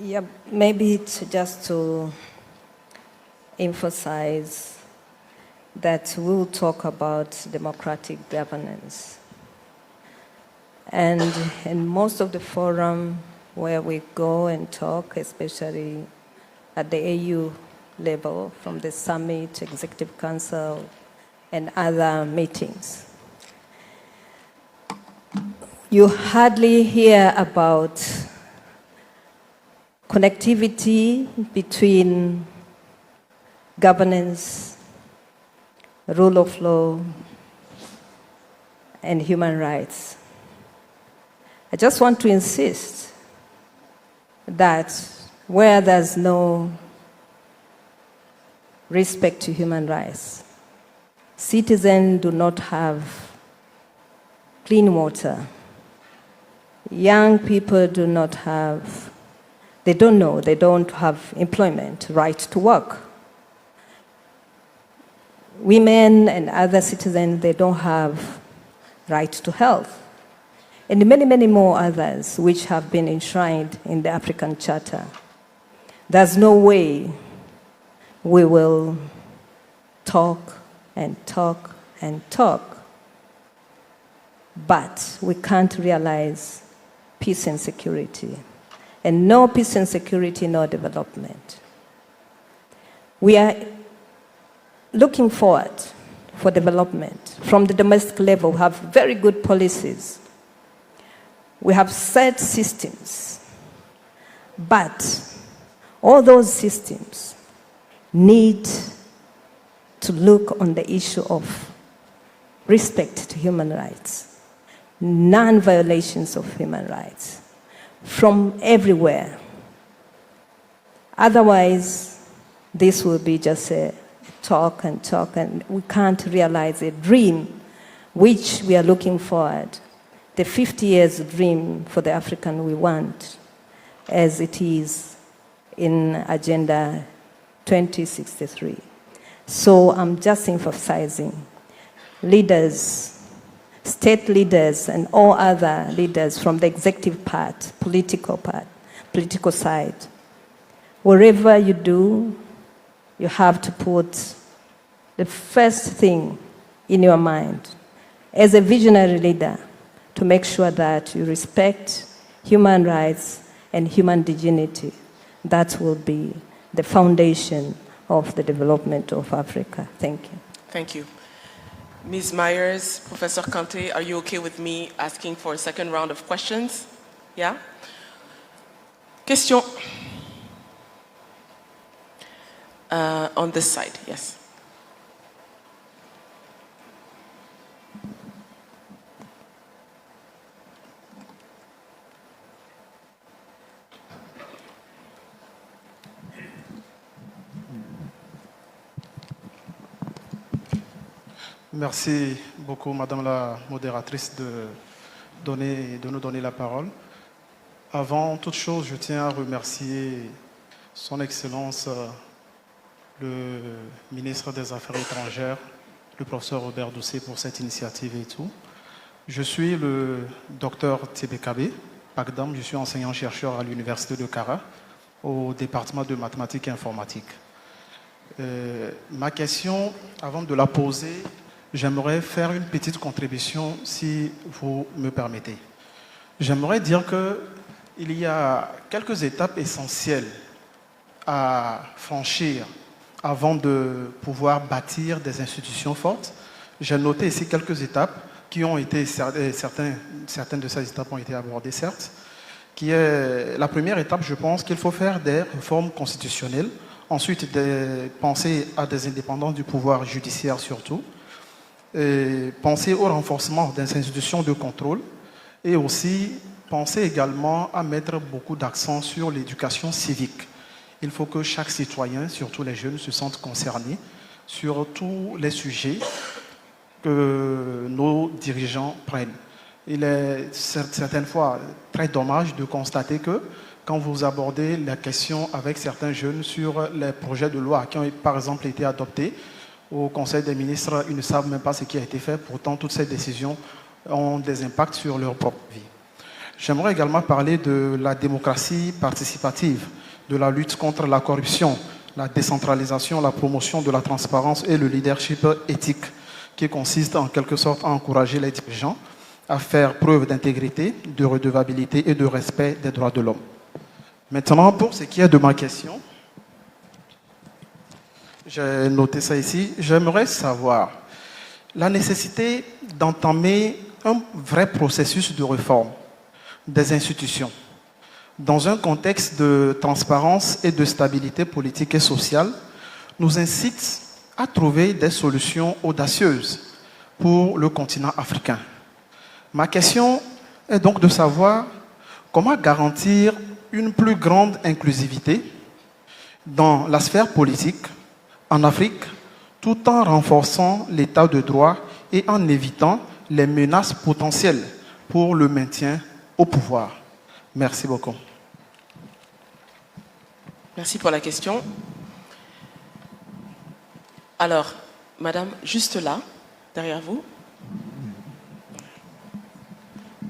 Yeah, maybe it's just to emphasize that we'll talk about democratic governance. And in most of the forum where we go and talk, especially at the AU level, from the summit, executive council, and other meetings, you hardly hear about connectivity between governance, rule of law, and human rights. I just want to insist that where there's no respect to human rights, citizens do not have clean water. Young people do not have, they don't have employment, right to work. Women and other citizens, they don't have right to health. And many, many more others which have been enshrined in the African Charter. There's no way we will talk and talk and talk, but we can't realize peace and security. And no peace and security, no development. We are looking forward for development. From the domestic level, we have very good policies. We have set systems, but all those systems need to look on the issue of respect to human rights, non-violations of human rights from everywhere. Otherwise, this will be just a talk, and we can't realize a dream which we are looking forward. The 50 years dream for the African we want, as it is in Agenda 2063. So I'm just emphasizing leaders, state leaders, and all other leaders from the executive part, political side. Wherever you do, you have to put the first thing in your mind as a visionary leader, to make sure that you respect human rights and human dignity. That will be the foundation of the development of Africa. Thank you. Thank you. Ms. Myers, Professor Kante, are you okay with me asking for a second round of questions? Yeah? Question. On this side, yes. Merci beaucoup, Madame la modératrice, de nous donner la parole. Avant toute chose, je tiens à remercier Son Excellence le ministre des Affaires étrangères, le professeur Robert Doucet, pour cette initiative et tout. Je suis le docteur Tebekabe Pakdam, je suis enseignant-chercheur à l'Université de Kara, au département de mathématiques et informatique. Ma question, avant de la poser, j'aimerais faire une petite contribution, si vous me permettez. J'aimerais dire qu'il y a quelques étapes essentielles à franchir avant de pouvoir bâtir des institutions fortes. J'ai noté ici quelques étapes qui ont été, certaines de ces étapes ont été abordées, certes. Qui est la première étape, je pense qu'il faut faire des réformes constitutionnelles, ensuite penser à des indépendances du pouvoir judiciaire surtout, et penser au renforcement des institutions de contrôle, et aussi penser également à mettre beaucoup d'accent sur l'éducation civique. Il faut que chaque citoyen, surtout les jeunes, se sentent concernés sur tous les sujets que nos dirigeants prennent. Il est certaines fois très dommage de constater que quand vous abordez la question avec certains jeunes sur les projets de loi qui ont par exemple été adoptés au Conseil des ministres, ils ne savent même pas ce qui a été fait. Pourtant, toutes ces décisions ont des impacts sur leur propre vie. J'aimerais également parler de la démocratie participative, de la lutte contre la corruption, la décentralisation, la promotion de la transparence et le leadership éthique, qui consiste en quelque sorte à encourager les dirigeants à faire preuve d'intégrité, de redevabilité et de respect des droits de l'homme. Maintenant, pour ce qui est de ma question, j'ai noté ça ici, j'aimerais savoir la nécessité d'entamer un vrai processus de réforme des institutions dans un contexte de transparence et de stabilité politique et sociale nous incite à trouver des solutions audacieuses pour le continent africain. Ma question est donc de savoir comment garantir une plus grande inclusivité dans la sphère politique en Afrique, tout en renforçant l'état de droit et en évitant les menaces potentielles pour le maintien au pouvoir. Merci beaucoup. Merci pour la question. Alors, madame, juste là, derrière vous.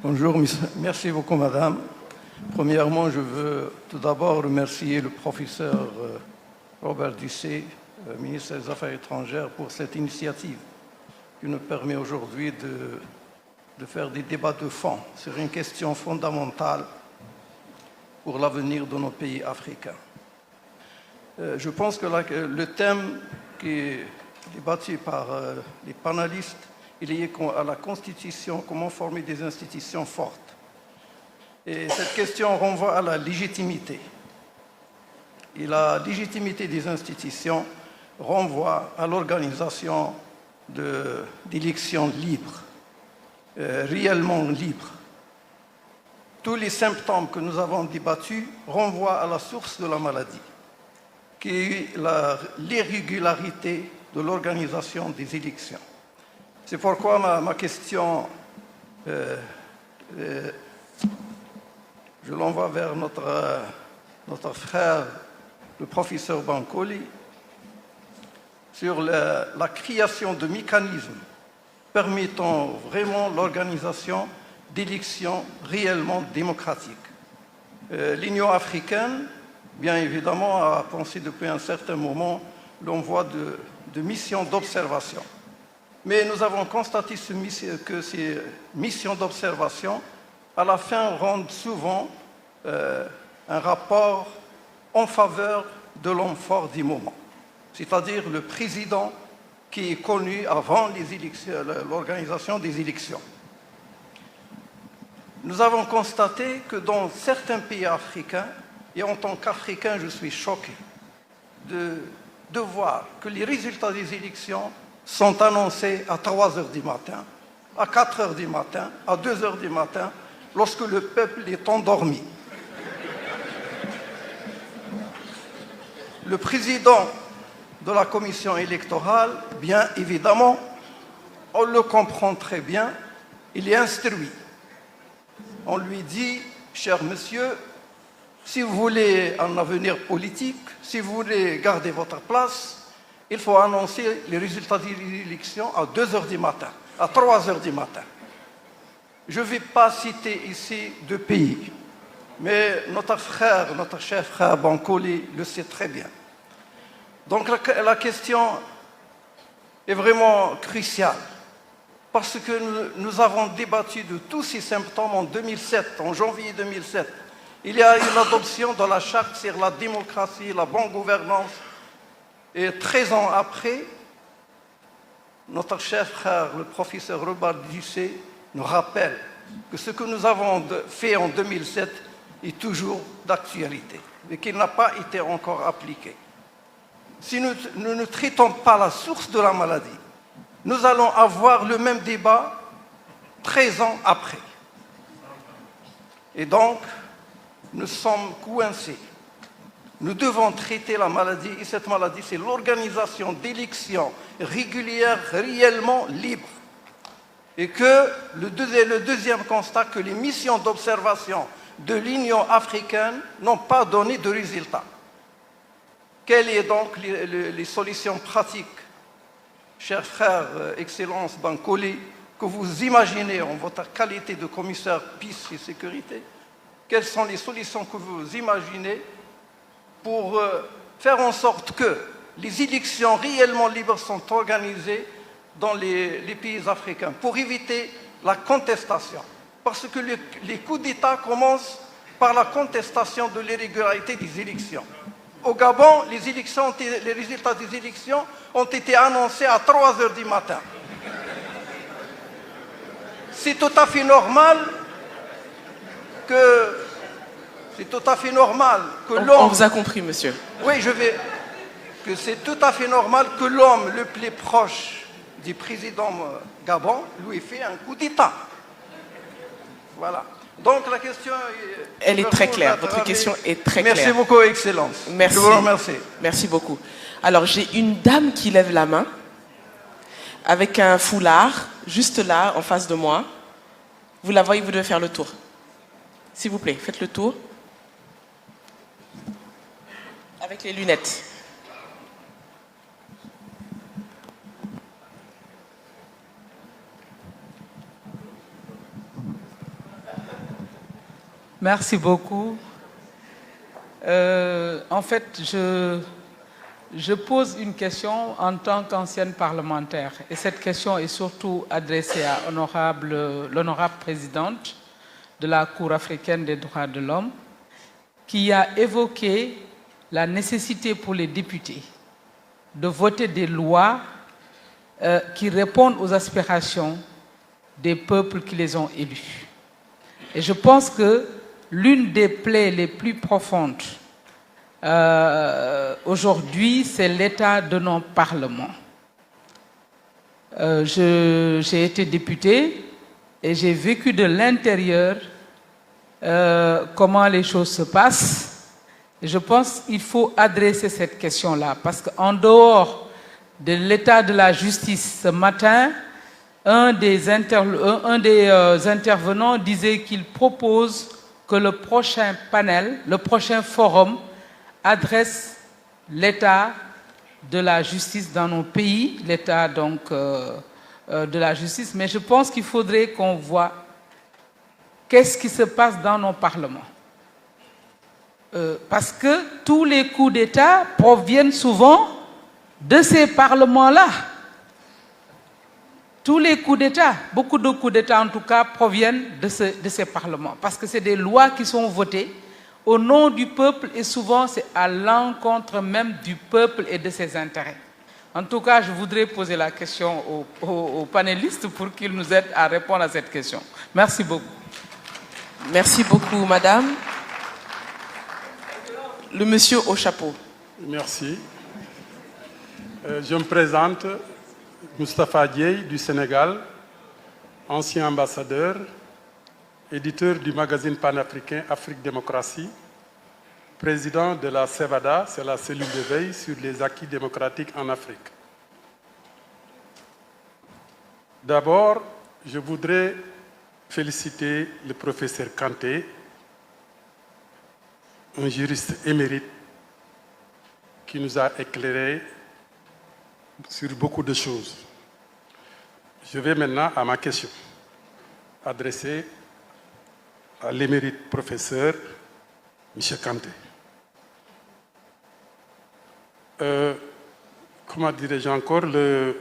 Bonjour, merci beaucoup, madame. Premièrement, je veux tout d'abord remercier le professeur Robert Dussé, ministre des Affaires étrangères, pour cette initiative qui nous permet aujourd'hui de faire des débats de fond sur une question fondamentale pour l'avenir de nos pays africains. Je pense que le thème qui est débattu par les panélistes est lié à la Constitution, comment former des institutions fortes. Et cette question renvoie à la légitimité. Et la légitimité des institutions renvoie à l'organisation d'élections libres, réellement libres. Tous les symptômes que nous avons débattus renvoient à la source de la maladie, qui est l'irrégularité de l'organisation des élections. C'est pourquoi ma question, je l'envoie vers notre frère, le professeur Bankole, sur la création de mécanismes permettant vraiment l'organisation d'élections réellement démocratiques. L'Union africaine, bien évidemment, a pensé depuis un certain moment l'envoi de missions d'observation. Mais nous avons constaté que ces missions d'observation, à la fin, rendent souvent un rapport en faveur de l'homme fort du moment, c'est-à-dire le président qui est connu avant l'organisation des élections. Nous avons constaté que dans certains pays africains, et en tant qu'Africain, je suis choqué de voir que les résultats des élections sont annoncés à 3 heures du matin, à 4 heures du matin, à 2 heures du matin, lorsque le peuple est endormi. Le président de la commission électorale, bien évidemment, on le comprend très bien, il est instruit. On lui dit, cher monsieur, si vous voulez un avenir politique, si vous voulez garder votre place, il faut annoncer les résultats des élections à 2 heures du matin, à 3 heures du matin. Je ne vais pas citer ici de pays, Mais notre cher frère Bankole le sait très bien. Donc la question est vraiment cruciale. Parce que nous avons débattu de tous ces symptômes en 2007, en janvier 2007. Il y a eu l'adoption de la charte sur la démocratie, la bonne gouvernance. Et 13 ans après, notre cher frère, le professeur Robert Dussé, nous rappelle que ce que nous avons fait en 2007 est toujours d'actualité et qu'il n'a pas été encore appliqué. Si nous ne traitons pas la source de la maladie, nous allons avoir le même débat 13 ans après. Et donc, nous sommes coincés. Nous devons traiter la maladie, et cette maladie, c'est l'organisation d'élections régulières, réellement libres. Et que le deuxième constat, que les missions d'observation de l'Union africaine n'ont pas donné de résultats. Quelles sont donc les solutions pratiques, chers frères, Excellence Bankole, que vous imaginez en votre qualité de commissaire paix et sécurité? Quelles sont les solutions que vous imaginez pour faire en sorte que les élections réellement libres sont organisées dans les pays africains, pour éviter la contestation? Parce que les coups d'État commencent par la contestation de l'irrégularité des élections. Au Gabon, les résultats des élections ont été annoncés à 3 h du matin. C'est tout à fait normal que... C'est tout à fait normal que l'homme... On vous a compris, monsieur. Oui, que c'est tout à fait normal que l'homme le plus proche du président Gabon lui fait un coup d'État. Voilà. Donc la question Elle est très claire. Votre question est très claire. Merci beaucoup, Excellence. Merci. Je vous remercie. Merci beaucoup. Alors, j'ai une dame qui lève la main avec un foulard, juste là, en face de moi. Vous la voyez, vous devez faire le tour. S'il vous plaît, faites le tour. Avec les lunettes. Merci beaucoup. En fait, je pose une question en tant qu'ancienne parlementaire. Et cette question est surtout adressée à l'honorable présidente de la Cour africaine des droits de l'homme, qui a évoqué la nécessité pour les députés de voter des lois qui répondent aux aspirations des peuples qui les ont élus. Et je pense que l'une des plaies les plus profondes aujourd'hui, c'est l'état de nos parlements. J'ai été députée et j'ai vécu de l'intérieur comment les choses se passent. Et je pense qu'il faut adresser cette question-là, parce qu'en dehors de l'état de la justice, ce matin, un des intervenants disait qu'il propose que le prochain panel, le prochain forum, adresse l'état de la justice dans nos pays, l'état donc de la justice. Mais je pense qu'il faudrait qu'on voit qu'est-ce qui se passe dans nos parlements. Parce que tous les coups d'État proviennent souvent de ces parlements-là. Tous les coups d'État, beaucoup de coups d'État en tout cas, proviennent de ces parlements. Parce que c'est des lois qui sont votées au nom du peuple et souvent c'est à l'encontre même du peuple et de ses intérêts. En tout cas, je voudrais poser la question aux panélistes pour qu'ils nous aident à répondre à cette question. Merci beaucoup. Merci beaucoup, madame. Le monsieur au chapeau. Merci. Je me présente, Moustapha Dieye du Sénégal, ancien ambassadeur, éditeur du magazine panafricain Afrique Démocratie, président de la CEVADA, c'est la cellule de veille sur les acquis démocratiques en Afrique. D'abord, je voudrais féliciter le professeur Kanté, un juriste émérite qui nous a éclairé sur beaucoup de choses. Je vais maintenant à ma question, adressée à l'émérite professeur M. Kanté. Comment dirais-je encore, le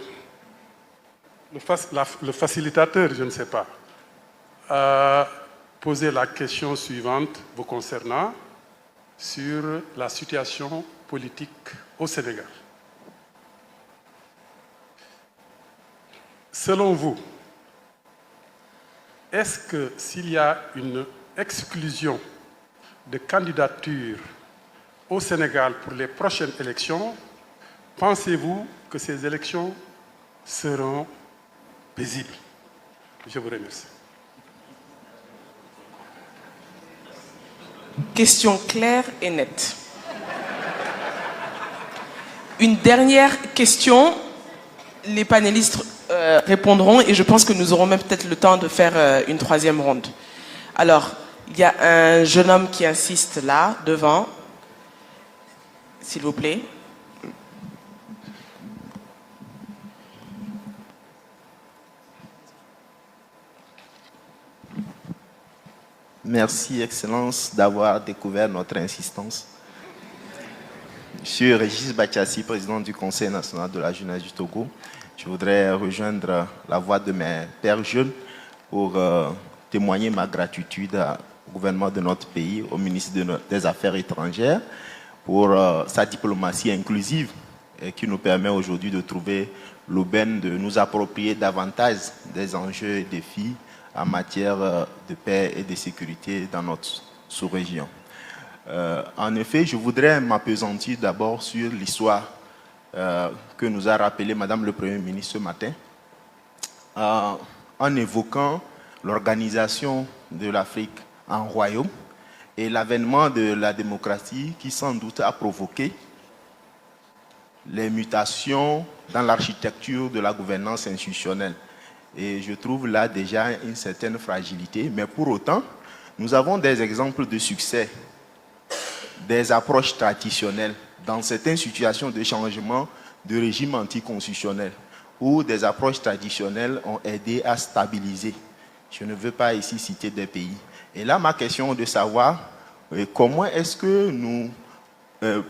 facilitateur, je ne sais pas, a posé la question suivante vous concernant sur la situation politique au Sénégal. Selon vous, est-ce que s'il y a une exclusion de candidature au Sénégal pour les prochaines élections, pensez-vous que ces élections seront paisibles? Je vous remercie. Question claire et nette. Une dernière question. Les panélistes répondront et je pense que nous aurons même peut-être le temps de faire une troisième ronde. Alors, il y a un jeune homme qui insiste là, devant. S'il vous plaît. Merci, Excellence, d'avoir découvert notre insistance. Je suis Régis Bachassi, président du Conseil national de la jeunesse du Togo. Je voudrais rejoindre la voix de mes pères jeunes pour témoigner ma gratitude au gouvernement de notre pays, au ministre des Affaires étrangères, pour sa diplomatie inclusive qui nous permet aujourd'hui de trouver l'aubaine de nous approprier davantage des enjeux et défis en matière de paix et de sécurité dans notre sous-région. En effet, je voudrais m'appesantir d'abord sur l'histoire que nous a rappelé Madame le Premier ministre ce matin, en évoquant l'organisation de l'Afrique en royaume et l'avènement de la démocratie qui sans doute a provoqué les mutations dans l'architecture de la gouvernance institutionnelle. Et je trouve là déjà une certaine fragilité, mais pour autant, nous avons des exemples de succès, des approches traditionnelles dans certaines situations de changement de régime anticonstitutionnel, où des approches traditionnelles ont aidé à stabiliser. Je ne veux pas ici citer des pays. Et là, ma question est de savoir comment est-ce que nous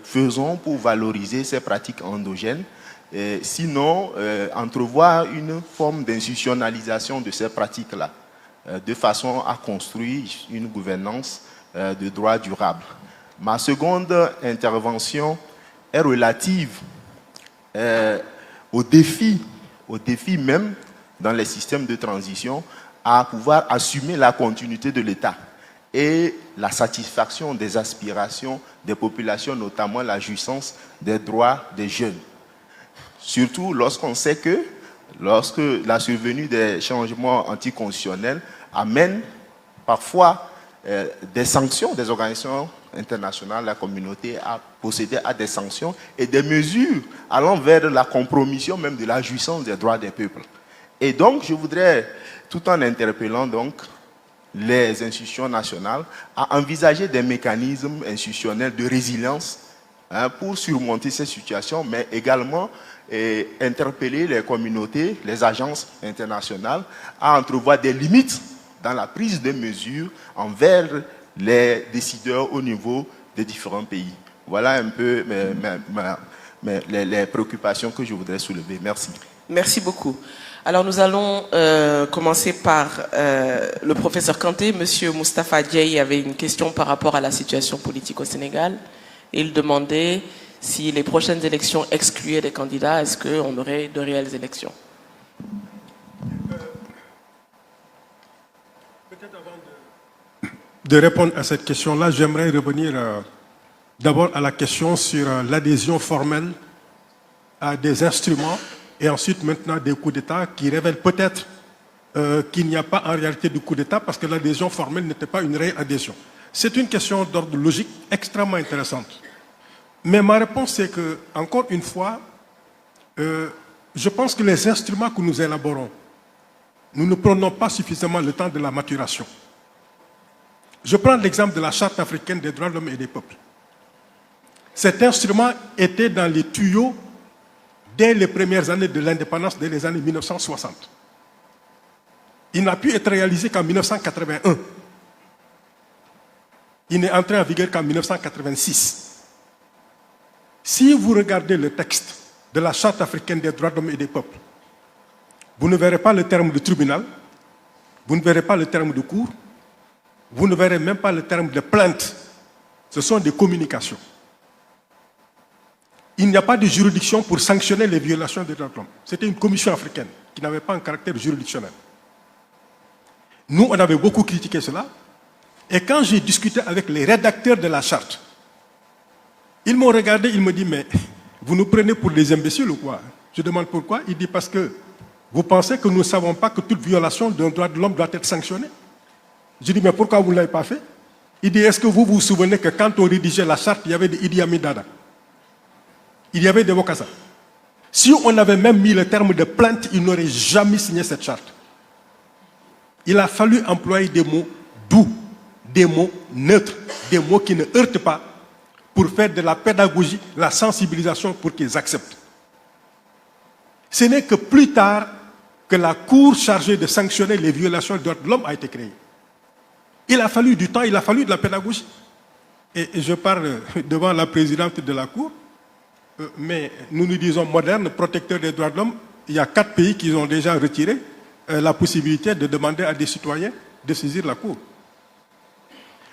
faisons pour valoriser ces pratiques endogènes, sinon entrevoir une forme d'institutionnalisation de ces pratiques-là, de façon à construire une gouvernance de droit durable. Ma seconde intervention est relative au défi même dans les systèmes de transition à pouvoir assumer la continuité de l'État et la satisfaction des aspirations des populations, notamment la jouissance des droits des jeunes. Surtout lorsqu'on sait que lorsque la survenue des changements anticonstitutionnels amène parfois des sanctions des organisations internationales, la communauté a procédé à des sanctions et des mesures allant vers la compromission même de la jouissance des droits des peuples. Et donc, je voudrais, tout en interpellant donc les institutions nationales, à envisager des mécanismes institutionnels de résilience pour surmonter ces situations, mais également interpeller les communautés, les agences internationales à entrevoir des limites dans la prise de mesures envers les décideurs au niveau des différents pays. Voilà un peu les préoccupations que je voudrais soulever. Merci. Merci beaucoup. Alors nous allons commencer par le professeur Kanté. Monsieur Moustapha Dieye avait une question par rapport à la situation politique au Sénégal. Il demandait si les prochaines élections excluaient des candidats, est-ce qu'on aurait de réelles élections? De répondre à cette question-là, j'aimerais revenir d'abord à la question sur l'adhésion formelle à des instruments et ensuite maintenant des coups d'État qui révèlent peut-être qu'il n'y a pas en réalité de coup d'État parce que l'adhésion formelle n'était pas une réelle adhésion. C'est une question d'ordre logique extrêmement intéressante. Mais ma réponse c'est que, encore une fois, je pense que les instruments que nous élaborons, nous ne prenons pas suffisamment le temps de la maturation. Je prends l'exemple de la Charte africaine des droits de l'homme et des peuples. Cet instrument était dans les tuyaux dès les premières années de l'indépendance, dès les années 1960. Il n'a pu être réalisé qu'en 1981. Il n'est entré en vigueur qu'en 1986. Si vous regardez le texte de la Charte africaine des droits de l'homme et des peuples, vous ne verrez pas le terme de tribunal, vous ne verrez pas le terme de cour, vous ne verrez même pas le terme de plainte. Ce sont des communications. Il n'y a pas de juridiction pour sanctionner les violations des droits de l'homme. C'était une commission africaine qui n'avait pas un caractère juridictionnel. Nous, on avait beaucoup critiqué cela. Et quand j'ai discuté avec les rédacteurs de la charte, ils m'ont regardé, ils me disent, mais vous nous prenez pour des imbéciles ou quoi? Je demande pourquoi. Il dit, parce que vous pensez que nous ne savons pas que toute violation d'un droit de l'homme doit être sanctionnée? Je dis, mais pourquoi vous ne l'avez pas fait? Il dit, est-ce que vous vous souvenez que quand on rédigeait la charte, il y avait des Idi Amin Dada, il y avait des Bokassa. Si on avait même mis le terme de plainte, il n'aurait jamais signé cette charte. Il a fallu employer des mots doux, des mots neutres, des mots qui ne heurtent pas, pour faire de la pédagogie, la sensibilisation pour qu'ils acceptent. Ce n'est que plus tard que la Cour chargée de sanctionner les violations des droits de l'homme a été créée. Il a fallu du temps, il a fallu de la pédagogie. Et je parle devant la présidente de la Cour, mais nous nous disons modernes, protecteurs des droits de l'homme. Il y a 4 pays qui ont déjà retiré la possibilité de demander à des citoyens de saisir la Cour.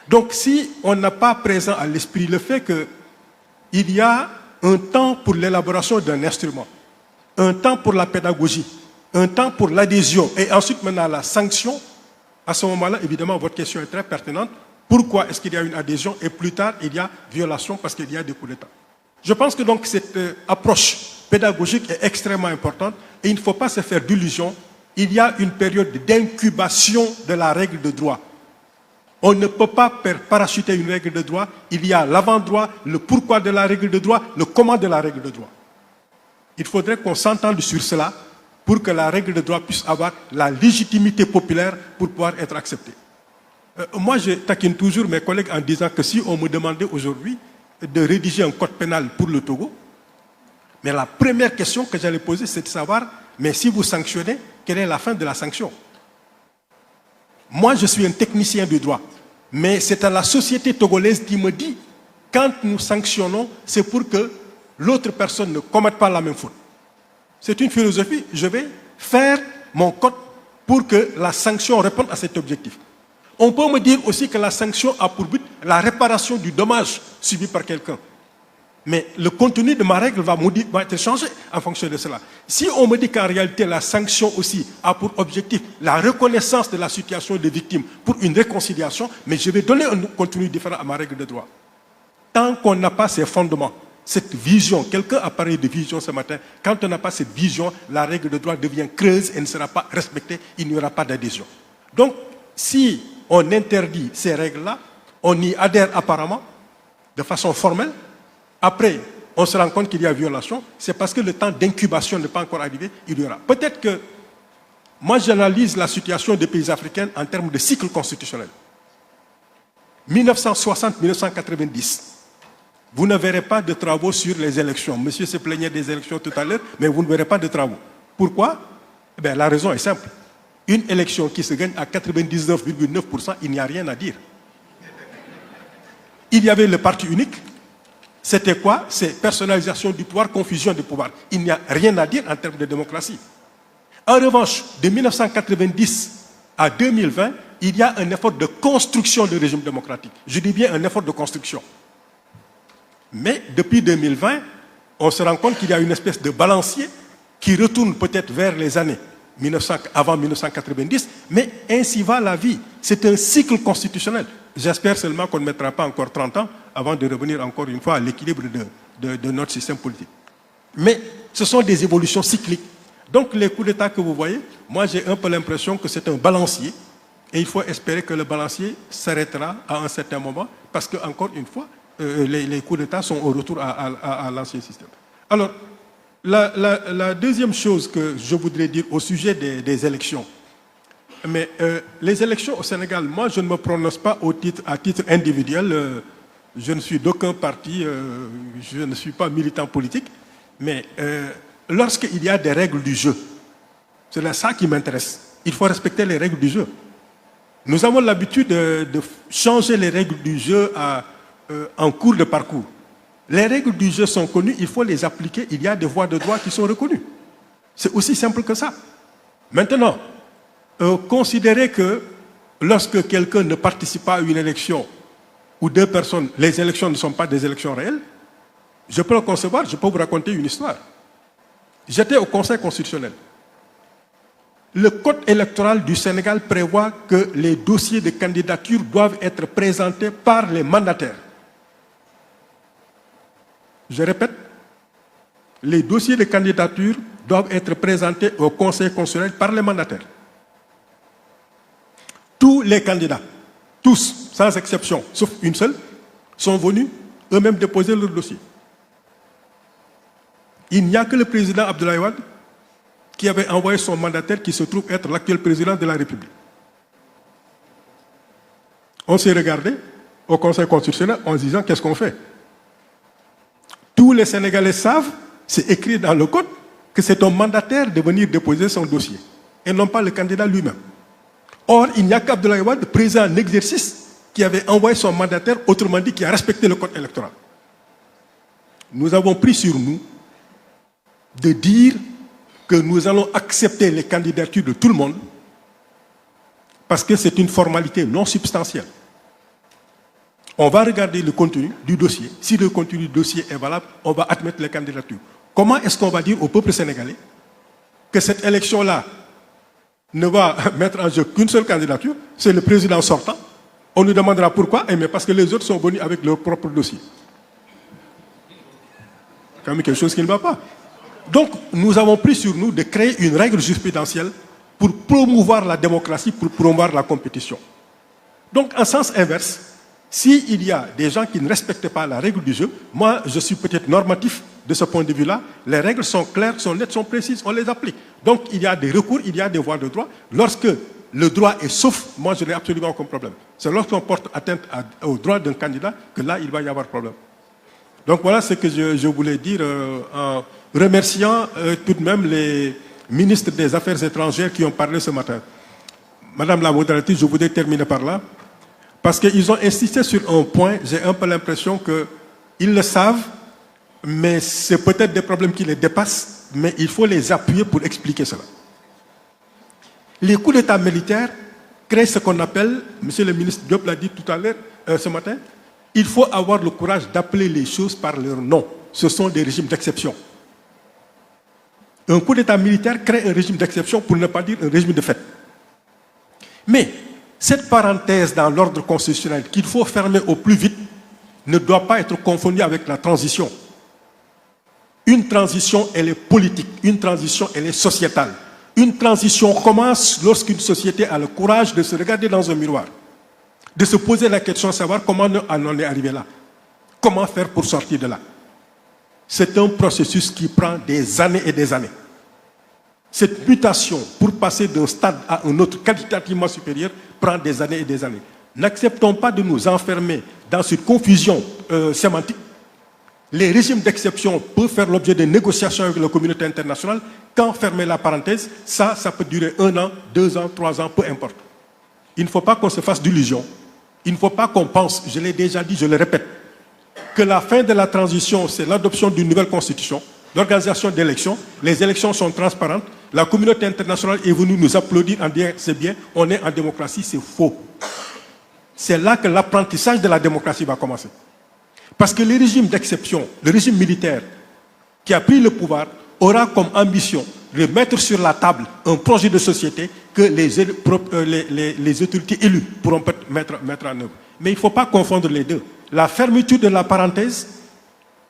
Donc si on n'a pas présent à l'esprit le fait qu'il y a un temps pour l'élaboration d'un instrument, un temps pour la pédagogie, un temps pour l'adhésion et ensuite maintenant la sanction, à ce moment-là, évidemment, votre question est très pertinente. Pourquoi est-ce qu'il y a une adhésion et plus tard, il y a violation parce qu'il y a des coups d'État? Je pense que donc cette approche pédagogique est extrêmement importante et il ne faut pas se faire d'illusions. Il y a une période d'incubation de la règle de droit. On ne peut pas parachuter une règle de droit. Il y a l'avant-droit, le pourquoi de la règle de droit, le comment de la règle de droit. Il faudrait qu'on s'entende sur cela pour que la règle de droit puisse avoir la légitimité populaire pour pouvoir être acceptée. Moi, je taquine toujours mes collègues en disant que si on me demandait aujourd'hui de rédiger un code pénal pour le Togo, mais la première question que j'allais poser, c'est de savoir, mais si vous sanctionnez, quelle est la fin de la sanction? Moi, je suis un technicien du droit, mais c'est à la société togolaise qui me dit, quand nous sanctionnons, c'est pour que l'autre personne ne commette pas la même faute. C'est une philosophie, je vais faire mon code pour que la sanction réponde à cet objectif. On peut me dire aussi que la sanction a pour but la réparation du dommage subi par quelqu'un. Mais le contenu de ma règle va être changé en fonction de cela. Si on me dit qu'en réalité la sanction aussi a pour objectif la reconnaissance de la situation des victimes pour une réconciliation, mais je vais donner un contenu différent à ma règle de droit. Tant qu'on n'a pas ces fondements, cette vision, quelqu'un a parlé de vision ce matin, quand on n'a pas cette vision, la règle de droit devient creuse et ne sera pas respectée, il n'y aura pas d'adhésion. Donc, si on interdit ces règles-là, on y adhère apparemment, de façon formelle. Après, on se rend compte qu'il y a violation. C'est parce que le temps d'incubation n'est pas encore arrivé, il y aura. Peut-être que, moi j'analyse la situation des pays africains en termes de cycle constitutionnel. 1960-1990, vous ne verrez pas de travaux sur les élections. Monsieur se plaignait des élections tout à l'heure, mais vous ne verrez pas de travaux. Pourquoi? Eh bien, la raison est simple. Une élection qui se gagne à 99,9%, il n'y a rien à dire. Il y avait le parti unique. C'était quoi? C'est personnalisation du pouvoir, confusion du pouvoir. Il n'y a rien à dire en termes de démocratie. En revanche, de 1990 à 2020, il y a un effort de construction du régime démocratique. Je dis bien un effort de construction. Mais depuis 2020, on se rend compte qu'il y a une espèce de balancier qui retourne peut-être vers les années avant 1990, mais ainsi va la vie. C'est un cycle constitutionnel. J'espère seulement qu'on ne mettra pas encore 30 ans avant de revenir encore une fois à l'équilibre de notre système politique. Mais ce sont des évolutions cycliques. Donc les coups d'État que vous voyez, moi j'ai un peu l'impression que c'est un balancier et il faut espérer que le balancier s'arrêtera à un certain moment parce que, encore une fois, les coups d'État sont au retour à l'ancien système. Alors, la deuxième chose que je voudrais dire au sujet des élections, mais les élections au Sénégal, moi je ne me prononce pas à titre individuel, je ne suis d'aucun parti, je ne suis pas militant politique, mais lorsqu'il y a des règles du jeu, c'est ça qui m'intéresse. Il faut respecter les règles du jeu. Nous avons l'habitude de changer les règles du jeu en cours de parcours. Les règles du jeu sont connues, il faut les appliquer, il y a des voies de droit qui sont reconnues. C'est aussi simple que ça. Maintenant, considérer que lorsque quelqu'un ne participe pas à une élection où deux personnes, les élections ne sont pas des élections réelles, je peux le concevoir, je peux vous raconter une histoire. J'étais au Conseil constitutionnel. Le code électoral du Sénégal prévoit que les dossiers de candidature doivent être présentés par les mandataires. Je répète, les dossiers de candidature doivent être présentés au Conseil constitutionnel par les mandataires. Tous les candidats, tous, sans exception, sauf une seule, sont venus eux-mêmes déposer leur dossier. Il n'y a que le président Abdoulaye Wade qui avait envoyé son mandataire qui se trouve être l'actuel président de la République. On s'est regardé au Conseil constitutionnel en se disant qu'est-ce qu'on fait? Tous les Sénégalais savent, c'est écrit dans le code, que c'est un mandataire de venir déposer son dossier et non pas le candidat lui-même. Or, il n'y a qu'Abdoulaye Wade, président en exercice, qui avait envoyé son mandataire, autrement dit, qui a respecté le code électoral. Nous avons pris sur nous de dire que nous allons accepter les candidatures de tout le monde parce que c'est une formalité non substantielle. On va regarder le contenu du dossier. Si le contenu du dossier est valable, on va admettre les candidatures. Comment est-ce qu'on va dire au peuple sénégalais que cette élection-là ne va mettre en jeu qu'une seule candidature, c'est le président sortant? On nous demandera pourquoi, mais parce que les autres sont venus avec leur propre dossier. C'est quand même quelque chose qui ne va pas. Donc, nous avons pris sur nous de créer une règle jurisprudentielle pour promouvoir la démocratie, pour promouvoir la compétition. Donc, en sens inverse, s'il y a des gens qui ne respectent pas la règle du jeu, moi, je suis peut-être normatif de ce point de vue-là, les règles sont claires, sont nettes, sont précises, on les applique. Donc, il y a des recours, il y a des voies de droit. Lorsque le droit est sauf, moi, je n'ai absolument aucun problème. C'est lorsqu'on porte atteinte au droit d'un candidat que là, il va y avoir problème. Donc, voilà ce que je voulais dire en remerciant tout de même les ministres des Affaires étrangères qui ont parlé ce matin. Madame la modératrice, je voudrais terminer par là, parce qu'ils ont insisté sur un point, j'ai un peu l'impression qu'ils le savent, mais c'est peut-être des problèmes qui les dépassent, mais il faut les appuyer pour expliquer cela. Les coups d'État militaires créent ce qu'on appelle, monsieur le ministre Diop l'a dit tout à l'heure, ce matin, il faut avoir le courage d'appeler les choses par leur nom. Ce sont des régimes d'exception. Un coup d'État militaire crée un régime d'exception pour ne pas dire un régime de fait. Mais cette parenthèse dans l'ordre constitutionnel qu'il faut fermer au plus vite ne doit pas être confondue avec la transition. Une transition, elle est politique. Une transition, elle est sociétale. Une transition commence lorsqu'une société a le courage de se regarder dans un miroir, de se poser la question de savoir comment on en est arrivé là. Comment faire pour sortir de là? C'est un processus qui prend des années et des années. Cette mutation pour passer d'un stade à un autre qualitativement supérieur prend des années et des années. N'acceptons pas de nous enfermer dans cette confusion sémantique. Les régimes d'exception peuvent faire l'objet de négociations avec la communauté internationale. Quand fermer la parenthèse, ça peut durer 1 an, 2 ans, 3 ans, peu importe. Il ne faut pas qu'on se fasse d'illusions. Il ne faut pas qu'on pense, je l'ai déjà dit, je le répète, que la fin de la transition, c'est l'adoption d'une nouvelle constitution, l'organisation d'élections. Les élections sont transparentes. La communauté internationale est venue nous applaudir en disant c'est bien, on est en démocratie, c'est faux. C'est là que l'apprentissage de la démocratie va commencer. Parce que le régime d'exception, le régime militaire qui a pris le pouvoir, aura comme ambition de mettre sur la table un projet de société que les autorités élues pourront mettre en œuvre. Mais il ne faut pas confondre les deux. La fermeture de la parenthèse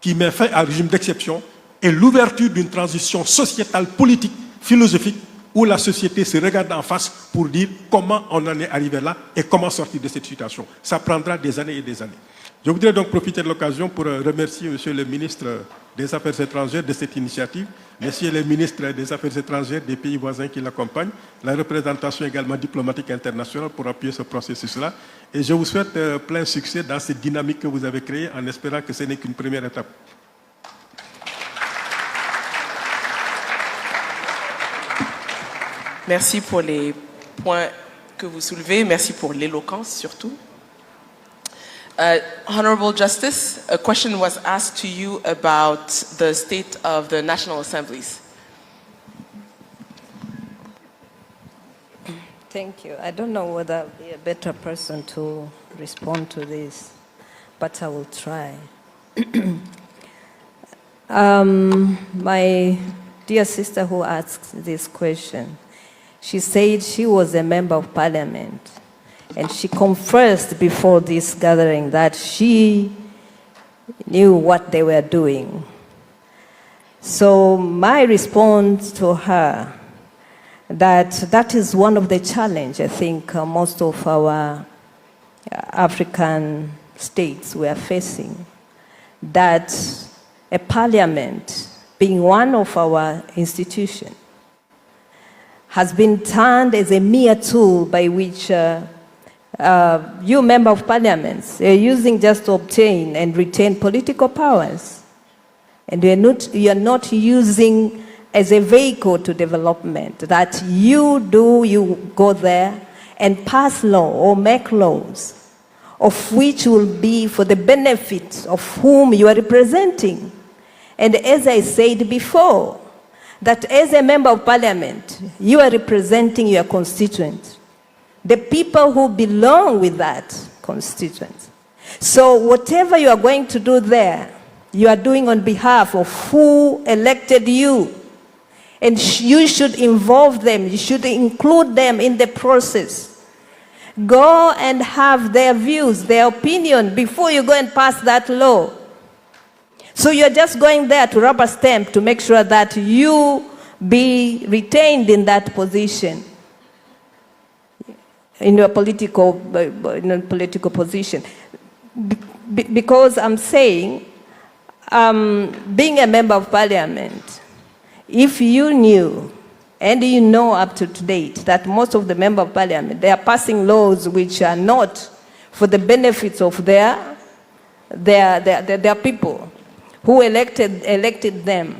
qui met fin à un régime d'exception et l'ouverture d'une transition sociétale, politique, philosophique, où la société se regarde en face pour dire comment on en est arrivé là et comment sortir de cette situation. Ça prendra des années et des années. Je voudrais donc profiter de l'occasion pour remercier Monsieur le ministre des Affaires étrangères de cette initiative, Messieurs les ministres des Affaires étrangères des pays voisins qui l'accompagnent, la représentation également diplomatique internationale pour appuyer ce processus-là. Et je vous souhaite plein succès dans cette dynamique que vous avez créée en espérant que ce n'est qu'une première étape. Merci pour les points que vous soulevez. Merci pour l'éloquence surtout. Honorable Justice, a question was asked to you about the state of the national assemblies. Thank you. I don't know whether I'll be a better person to respond to this, but I will try. My dear sister who asked this question, she said she was a member of parliament, and she confessed before this gathering that she knew what they were doing. So my response to her, that is one of the challenges I think most of our African states were facing, that a parliament, being one of our institutions, has been turned as a mere tool by which you member of parliaments are using just to obtain and retain political powers. And you are not using as a vehicle to development, that you go there and pass law or make laws of which will be for the benefit of whom you are representing. And as I said before, that as a member of parliament, you are representing your constituents, the people who belong with that constituent. So whatever you are going to do there, you are doing on behalf of who elected you. And you should involve them, you should include them in the process. Go and have their views, their opinion before you go and pass that law. So you're just going there to rubber stamp to make sure that you be retained in that position, in your political position. Because I'm saying, being a member of parliament, if you knew, and you know up to date, that most of the members of parliament, they are passing laws which are not for the benefits of their people who elected them,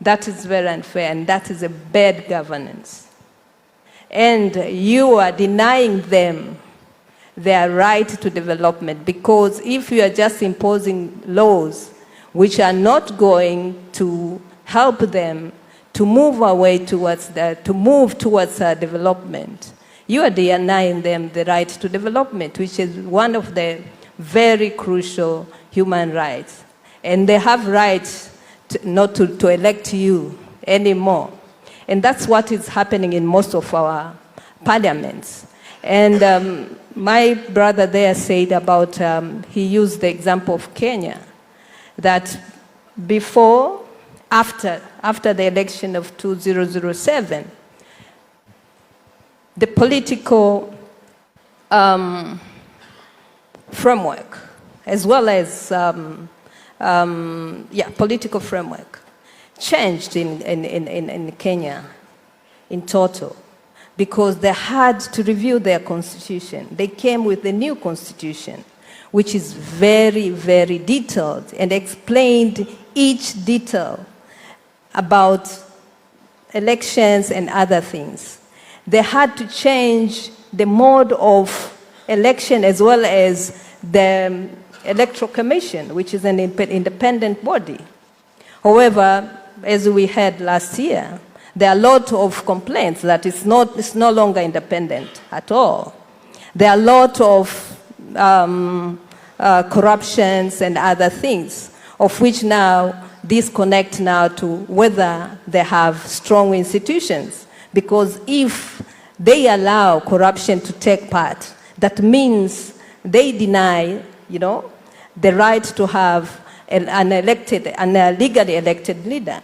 that is very unfair, and that is a bad governance. And you are denying them their right to development, because if you are just imposing laws which are not going to help them to move away towards development, you are denying them the right to development, which is one of the very crucial human rights. And they have rights not to elect you anymore. And that's what is happening in most of our parliaments. And my brother there said about, he used the example of Kenya, that after the election of 2007, the political framework, as well as political framework, changed in Kenya in total, because they had to review their constitution. They came with a new constitution, which is very, very detailed and explained each detail about elections and other things. They had to change the mode of election as well as the Electoral Commission, which is an independent body. However, as we had last year, there are a lot of complaints that it's no longer independent at all. There are a lot of corruptions and other things, of which now these connect now to whether they have strong institutions. Because if they allow corruption to take part, that means they deny, the right to have an legally elected leader.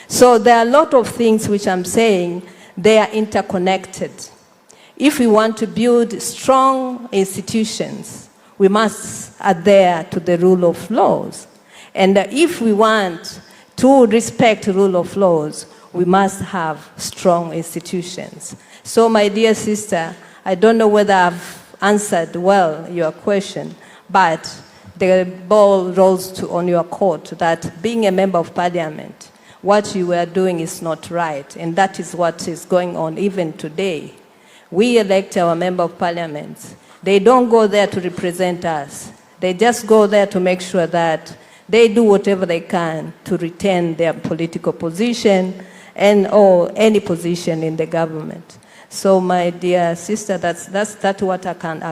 So there are a lot of things which I'm saying, they are interconnected. If we want to build strong institutions, we must adhere to the rule of laws. And if we want to respect the rule of laws, we must have strong institutions. So my dear sister, I don't know whether I've answered well your question, but the ball rolls on your court that being a member of parliament, what you were doing is not right. And that is what is going on even today. We elect our member of parliament. They don't go there to represent us. They just go there to make sure that they do whatever they can to retain their political position and or any position in the government. So my dear sister, that's what I can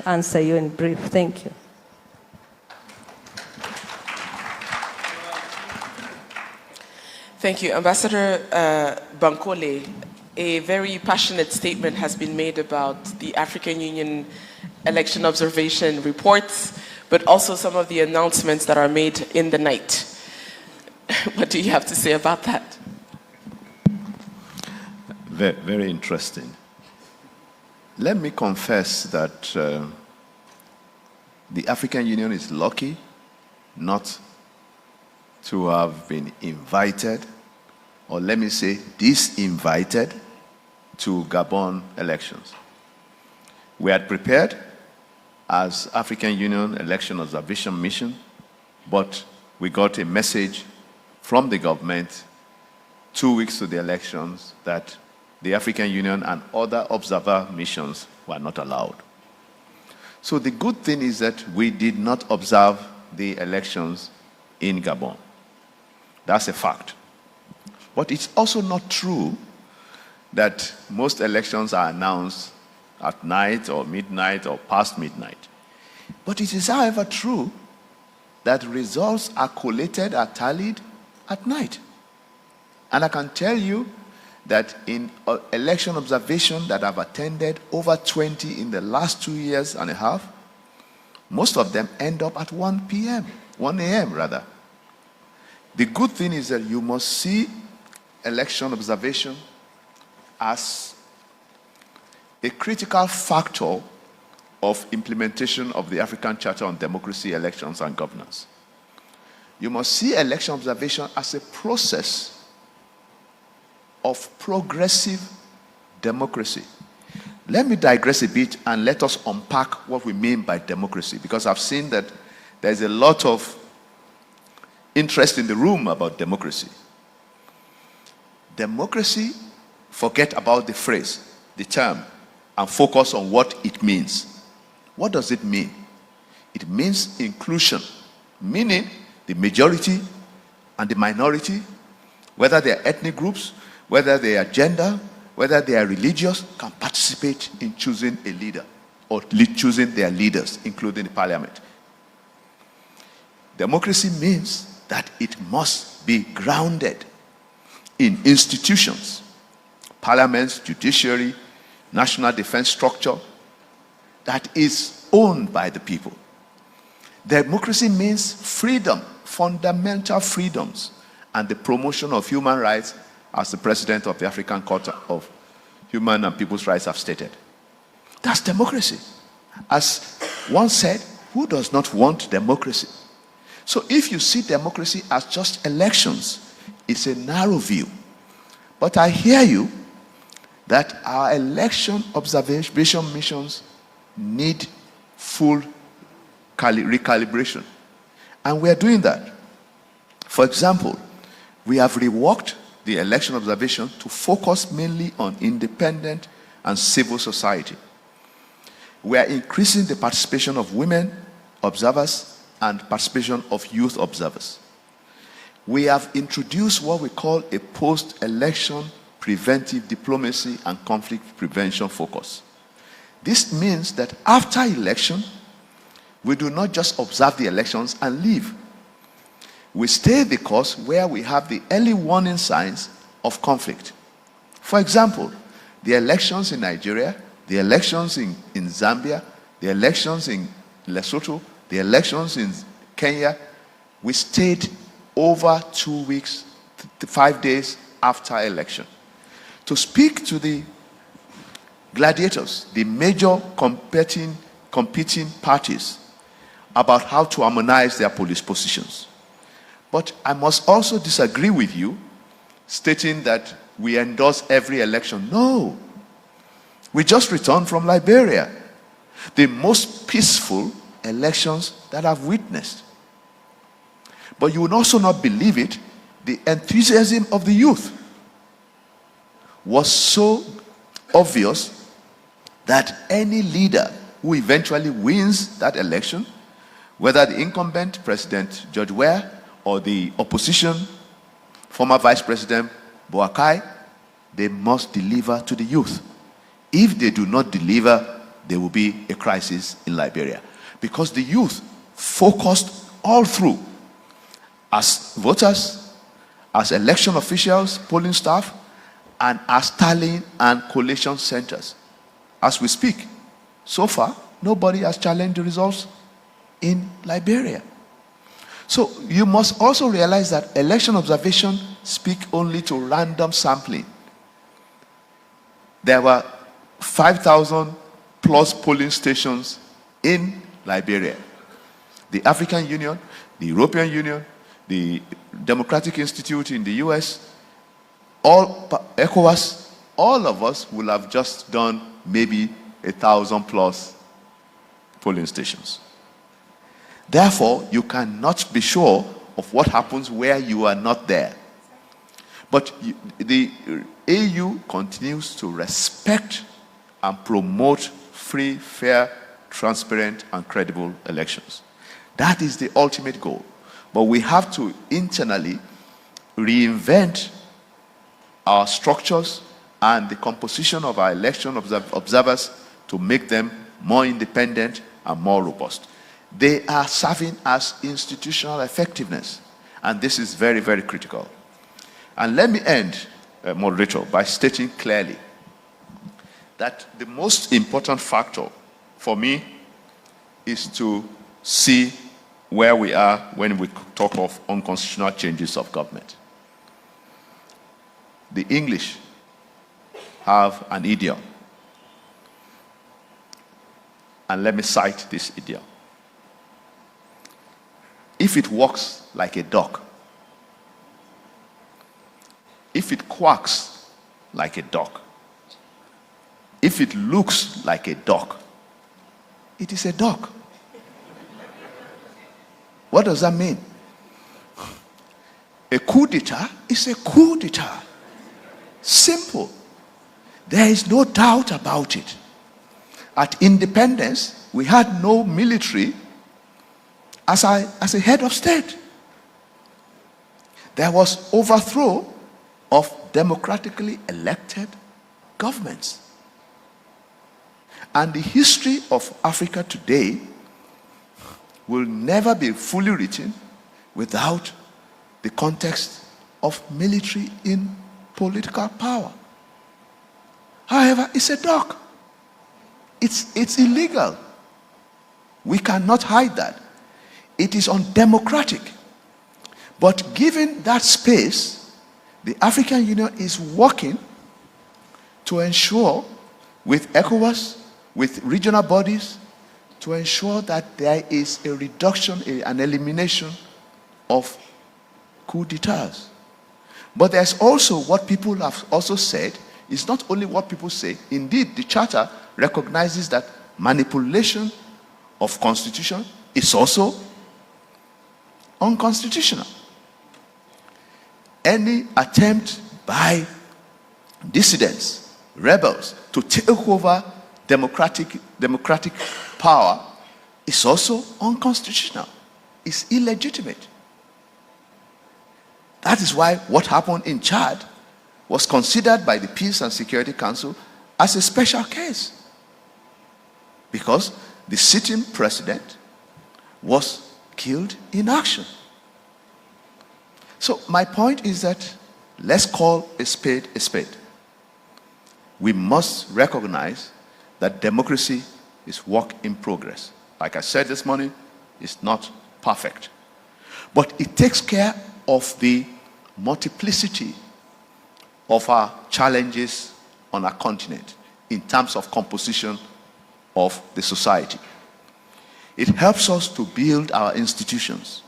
answer you in brief. Thank you. Thank you. Ambassador Bankole, a very passionate statement has been made about the African Union election observation reports, but also some of the announcements that are made in the night. What do you have to say about that? Very, very interesting. Let me confess that the African Union is lucky not to have been invited, or let me say disinvited, to Gabon elections. We had prepared as African Union Election Observation Mission, but we got a message from the government 2 weeks to the elections that the African Union and other observer missions were not allowed. So the good thing is that we did not observe the elections in Gabon. That's a fact. But it's also not true that most elections are announced at night or midnight or past midnight. But it is, however, true that results are collated, are tallied at night. And I can tell you that in election observation that I've attended, over 20 in the last 2 years and a half, most of them end up at 1 a.m. rather. The good thing is that you must see election observation as a critical factor of implementation of the African Charter on Democracy, Elections and Governance. You must see election observation as a process of progressive democracy. Let me digress a bit and let us unpack what we mean by democracy, because I've seen that there's a lot of interest in the room about democracy. Democracy, forget about the phrase, the term, and focus on what it means. What does it mean? It means inclusion, meaning the majority and the minority, whether they are ethnic groups, whether they are gender, whether they are religious, can participate in choosing a leader or choosing their leaders, including the parliament. Democracy means that it must be grounded in institutions, parliaments, judiciary, national defense structure, that is owned by the people. Democracy means freedom, fundamental freedoms, and the promotion of human rights, as the president of the African Court of Human and People's Rights have stated. That's democracy. As one said, who does not want democracy? So if you see democracy as just elections, it's a narrow view. But I hear you that our election observation missions need full recalibration. And we are doing that. For example, we have reworked the election observation to focus mainly on independent and civil society. We are increasing the participation of women observers and participation of youth observers. We have introduced what we call a post-election preventive diplomacy and conflict prevention focus. This means that after election, we do not just observe the elections and leave. We stay the course where we have the early warning signs of conflict. For example, the elections in Nigeria, the elections in Zambia, the elections in Lesotho, the elections in Kenya, we stayed over 2 weeks, 5 days after election, to speak to the gladiators, the major competing parties, about how to harmonize their police positions. But I must also disagree with you, stating that we endorse every election. No. We just returned from Liberia, the most peaceful elections that I've witnessed. But you would also not believe it, the enthusiasm of the youth was so obvious that any leader who eventually wins that election, whether the incumbent President George Weah or the opposition former Vice President Boakai, they must deliver to the youth. If they do not deliver, there will be a crisis in Liberia. Because the youth focused all through, as voters, as election officials, polling staff, and as tallying and collation centers. As we speak, so far, nobody has challenged the results in Liberia. So you must also realize that election observation speak only to random sampling. There were 5,000 plus polling stations in Liberia. The African Union, the European Union, the Democratic Institute in the US, ECOWAS, all of us will have just done maybe 1,000 plus polling stations. Therefore, you cannot be sure of what happens where you are not there. But the AU continues to respect and promote free, fair, transparent, and credible elections. That is the ultimate goal. But we have to internally reinvent our structures and the composition of our election observers to make them more independent and more robust. They are serving as institutional effectiveness, and this is very, very critical. And let me end, moderator, by stating clearly that the most important factor for me is to see where we are when we talk of unconstitutional changes of government. The English have an idiom, and let me cite this idiom. If it walks like a duck, if it quacks like a duck, if it looks like a duck, it is a duck. What does that mean? A coup d'etat is a coup d'etat. Simple. There is no doubt about it. At independence, we had no military as a head of state. There was overthrow of democratically elected governments. And the history of Africa today will never be fully written without the context of military in political power. However, it's a duck. It's illegal. We cannot hide that. It is undemocratic. But given that space, the African Union is working to ensure, with ECOWAS, with regional bodies, to ensure that there is a reduction, an elimination of coup d'etats. But there's also what people have also said. It's not only what people say. Indeed, the Charter recognizes that manipulation of constitution is also unconstitutional. Any attempt by dissidents, rebels, to take over democratic power is also unconstitutional. It's illegitimate. That is why what happened in Chad was considered by the Peace and Security Council as a special case, because the sitting president was killed in action. So my point is that let's call a spade a spade. We must recognize that democracy is work in progress. Like I said this morning, it's not perfect. But it takes care of the multiplicity of our challenges on our continent in terms of composition of the society. It helps us to build our institutions.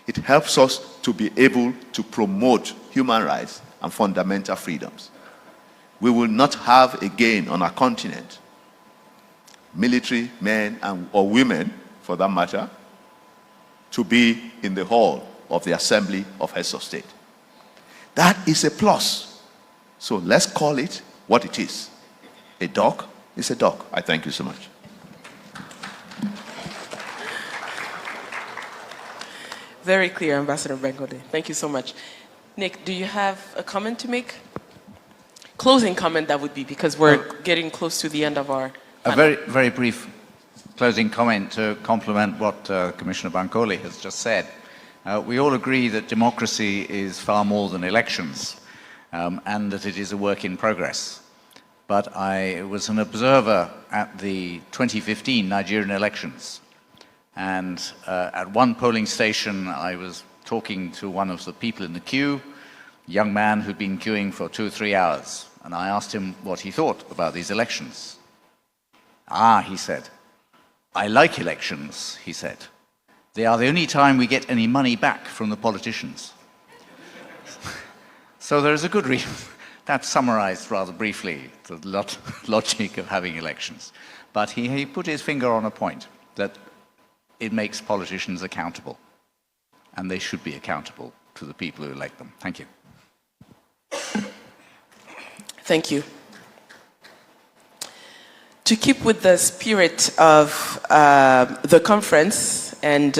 It helps us to be able to promote human rights and fundamental freedoms. We will not have again on our continent military men or women, for that matter, to be in the hall of the Assembly of Heads of State. That is a plus. So let's call it what it is. A duck It's a talk. I thank you so much. Very clear, Ambassador Bengode. Thank you so much. Nick, do you have a comment to make? Closing comment, that would be, because we're getting close to the end of our panel. A very, very brief closing comment to complement what Commissioner Bankole has just said. We all agree that democracy is far more than elections, and that it is a work in progress. But I was an observer at the 2015 Nigerian elections, and at one polling station I was talking to one of the people in the queue, a young man who'd been queuing for 2 or 3 hours, and I asked him what he thought about these elections. He said, I like elections, he said. They are the only time we get any money back from the politicians. So there is a good reason. That summarized rather briefly the logic of having elections. But he put his finger on a point, that it makes politicians accountable. And they should be accountable to the people who elect them. Thank you. Thank you. To keep with the spirit of the conference, and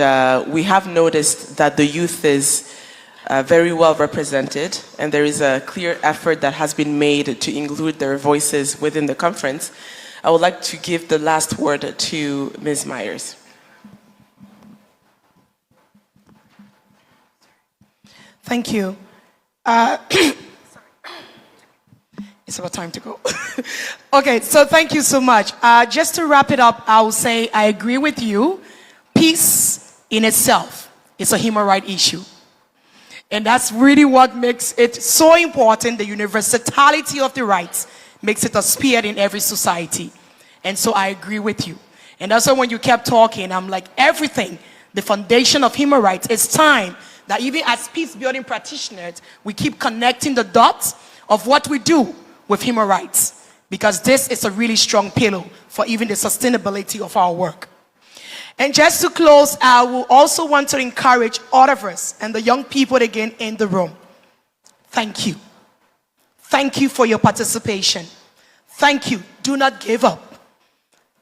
we have noticed that the youth is very well represented, and there is a clear effort that has been made to include their voices within the conference, I would like to give the last word to Ms. Myers. Thank you. It's about time to go. Okay, so thank you so much. Just to wrap it up, I will say I agree with you. Peace in itself is a human rights issue. And that's really what makes it so important. The universality of the rights makes it a spear in every society. And so I agree with you. And that's why when you kept talking, I'm like, everything, the foundation of human rights, it's time that even as peace-building practitioners, we keep connecting the dots of what we do with human rights, because this is a really strong pillar for even the sustainability of our work. And just to close, I will also want to encourage all of us and the young people again in the room. Thank you. Thank you for your participation. Thank you. Do not give up.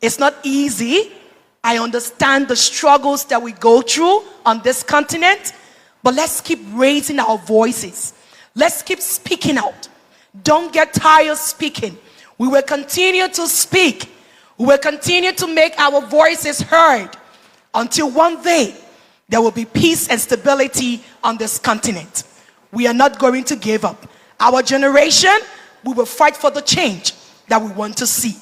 It's not easy. I understand the struggles that we go through on this continent, but let's keep raising our voices. Let's keep speaking out. Don't get tired speaking. We will continue to speak. We will continue to make our voices heard until one day there will be peace and stability on this continent. We are not going to give up. Our generation, we will fight for the change that we want to see.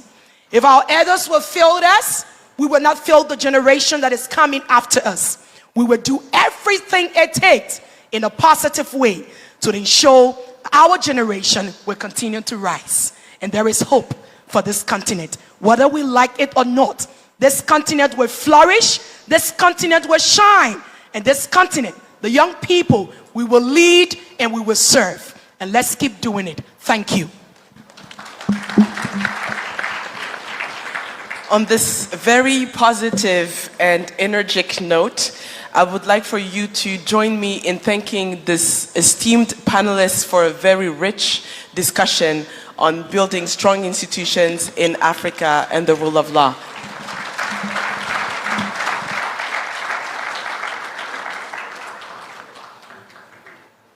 If our elders will fail us, we will not fail the generation that is coming after us. We will do everything it takes in a positive way to ensure our generation will continue to rise. And there is hope for this continent. Whether we like it or not, this continent will flourish, this continent will shine, and this continent, the young people, we will lead and we will serve. And let's keep doing it. Thank you. On this very positive and energetic note, I would like for you to join me in thanking this esteemed panelists for a very rich discussion on building strong institutions in Africa and the rule of law.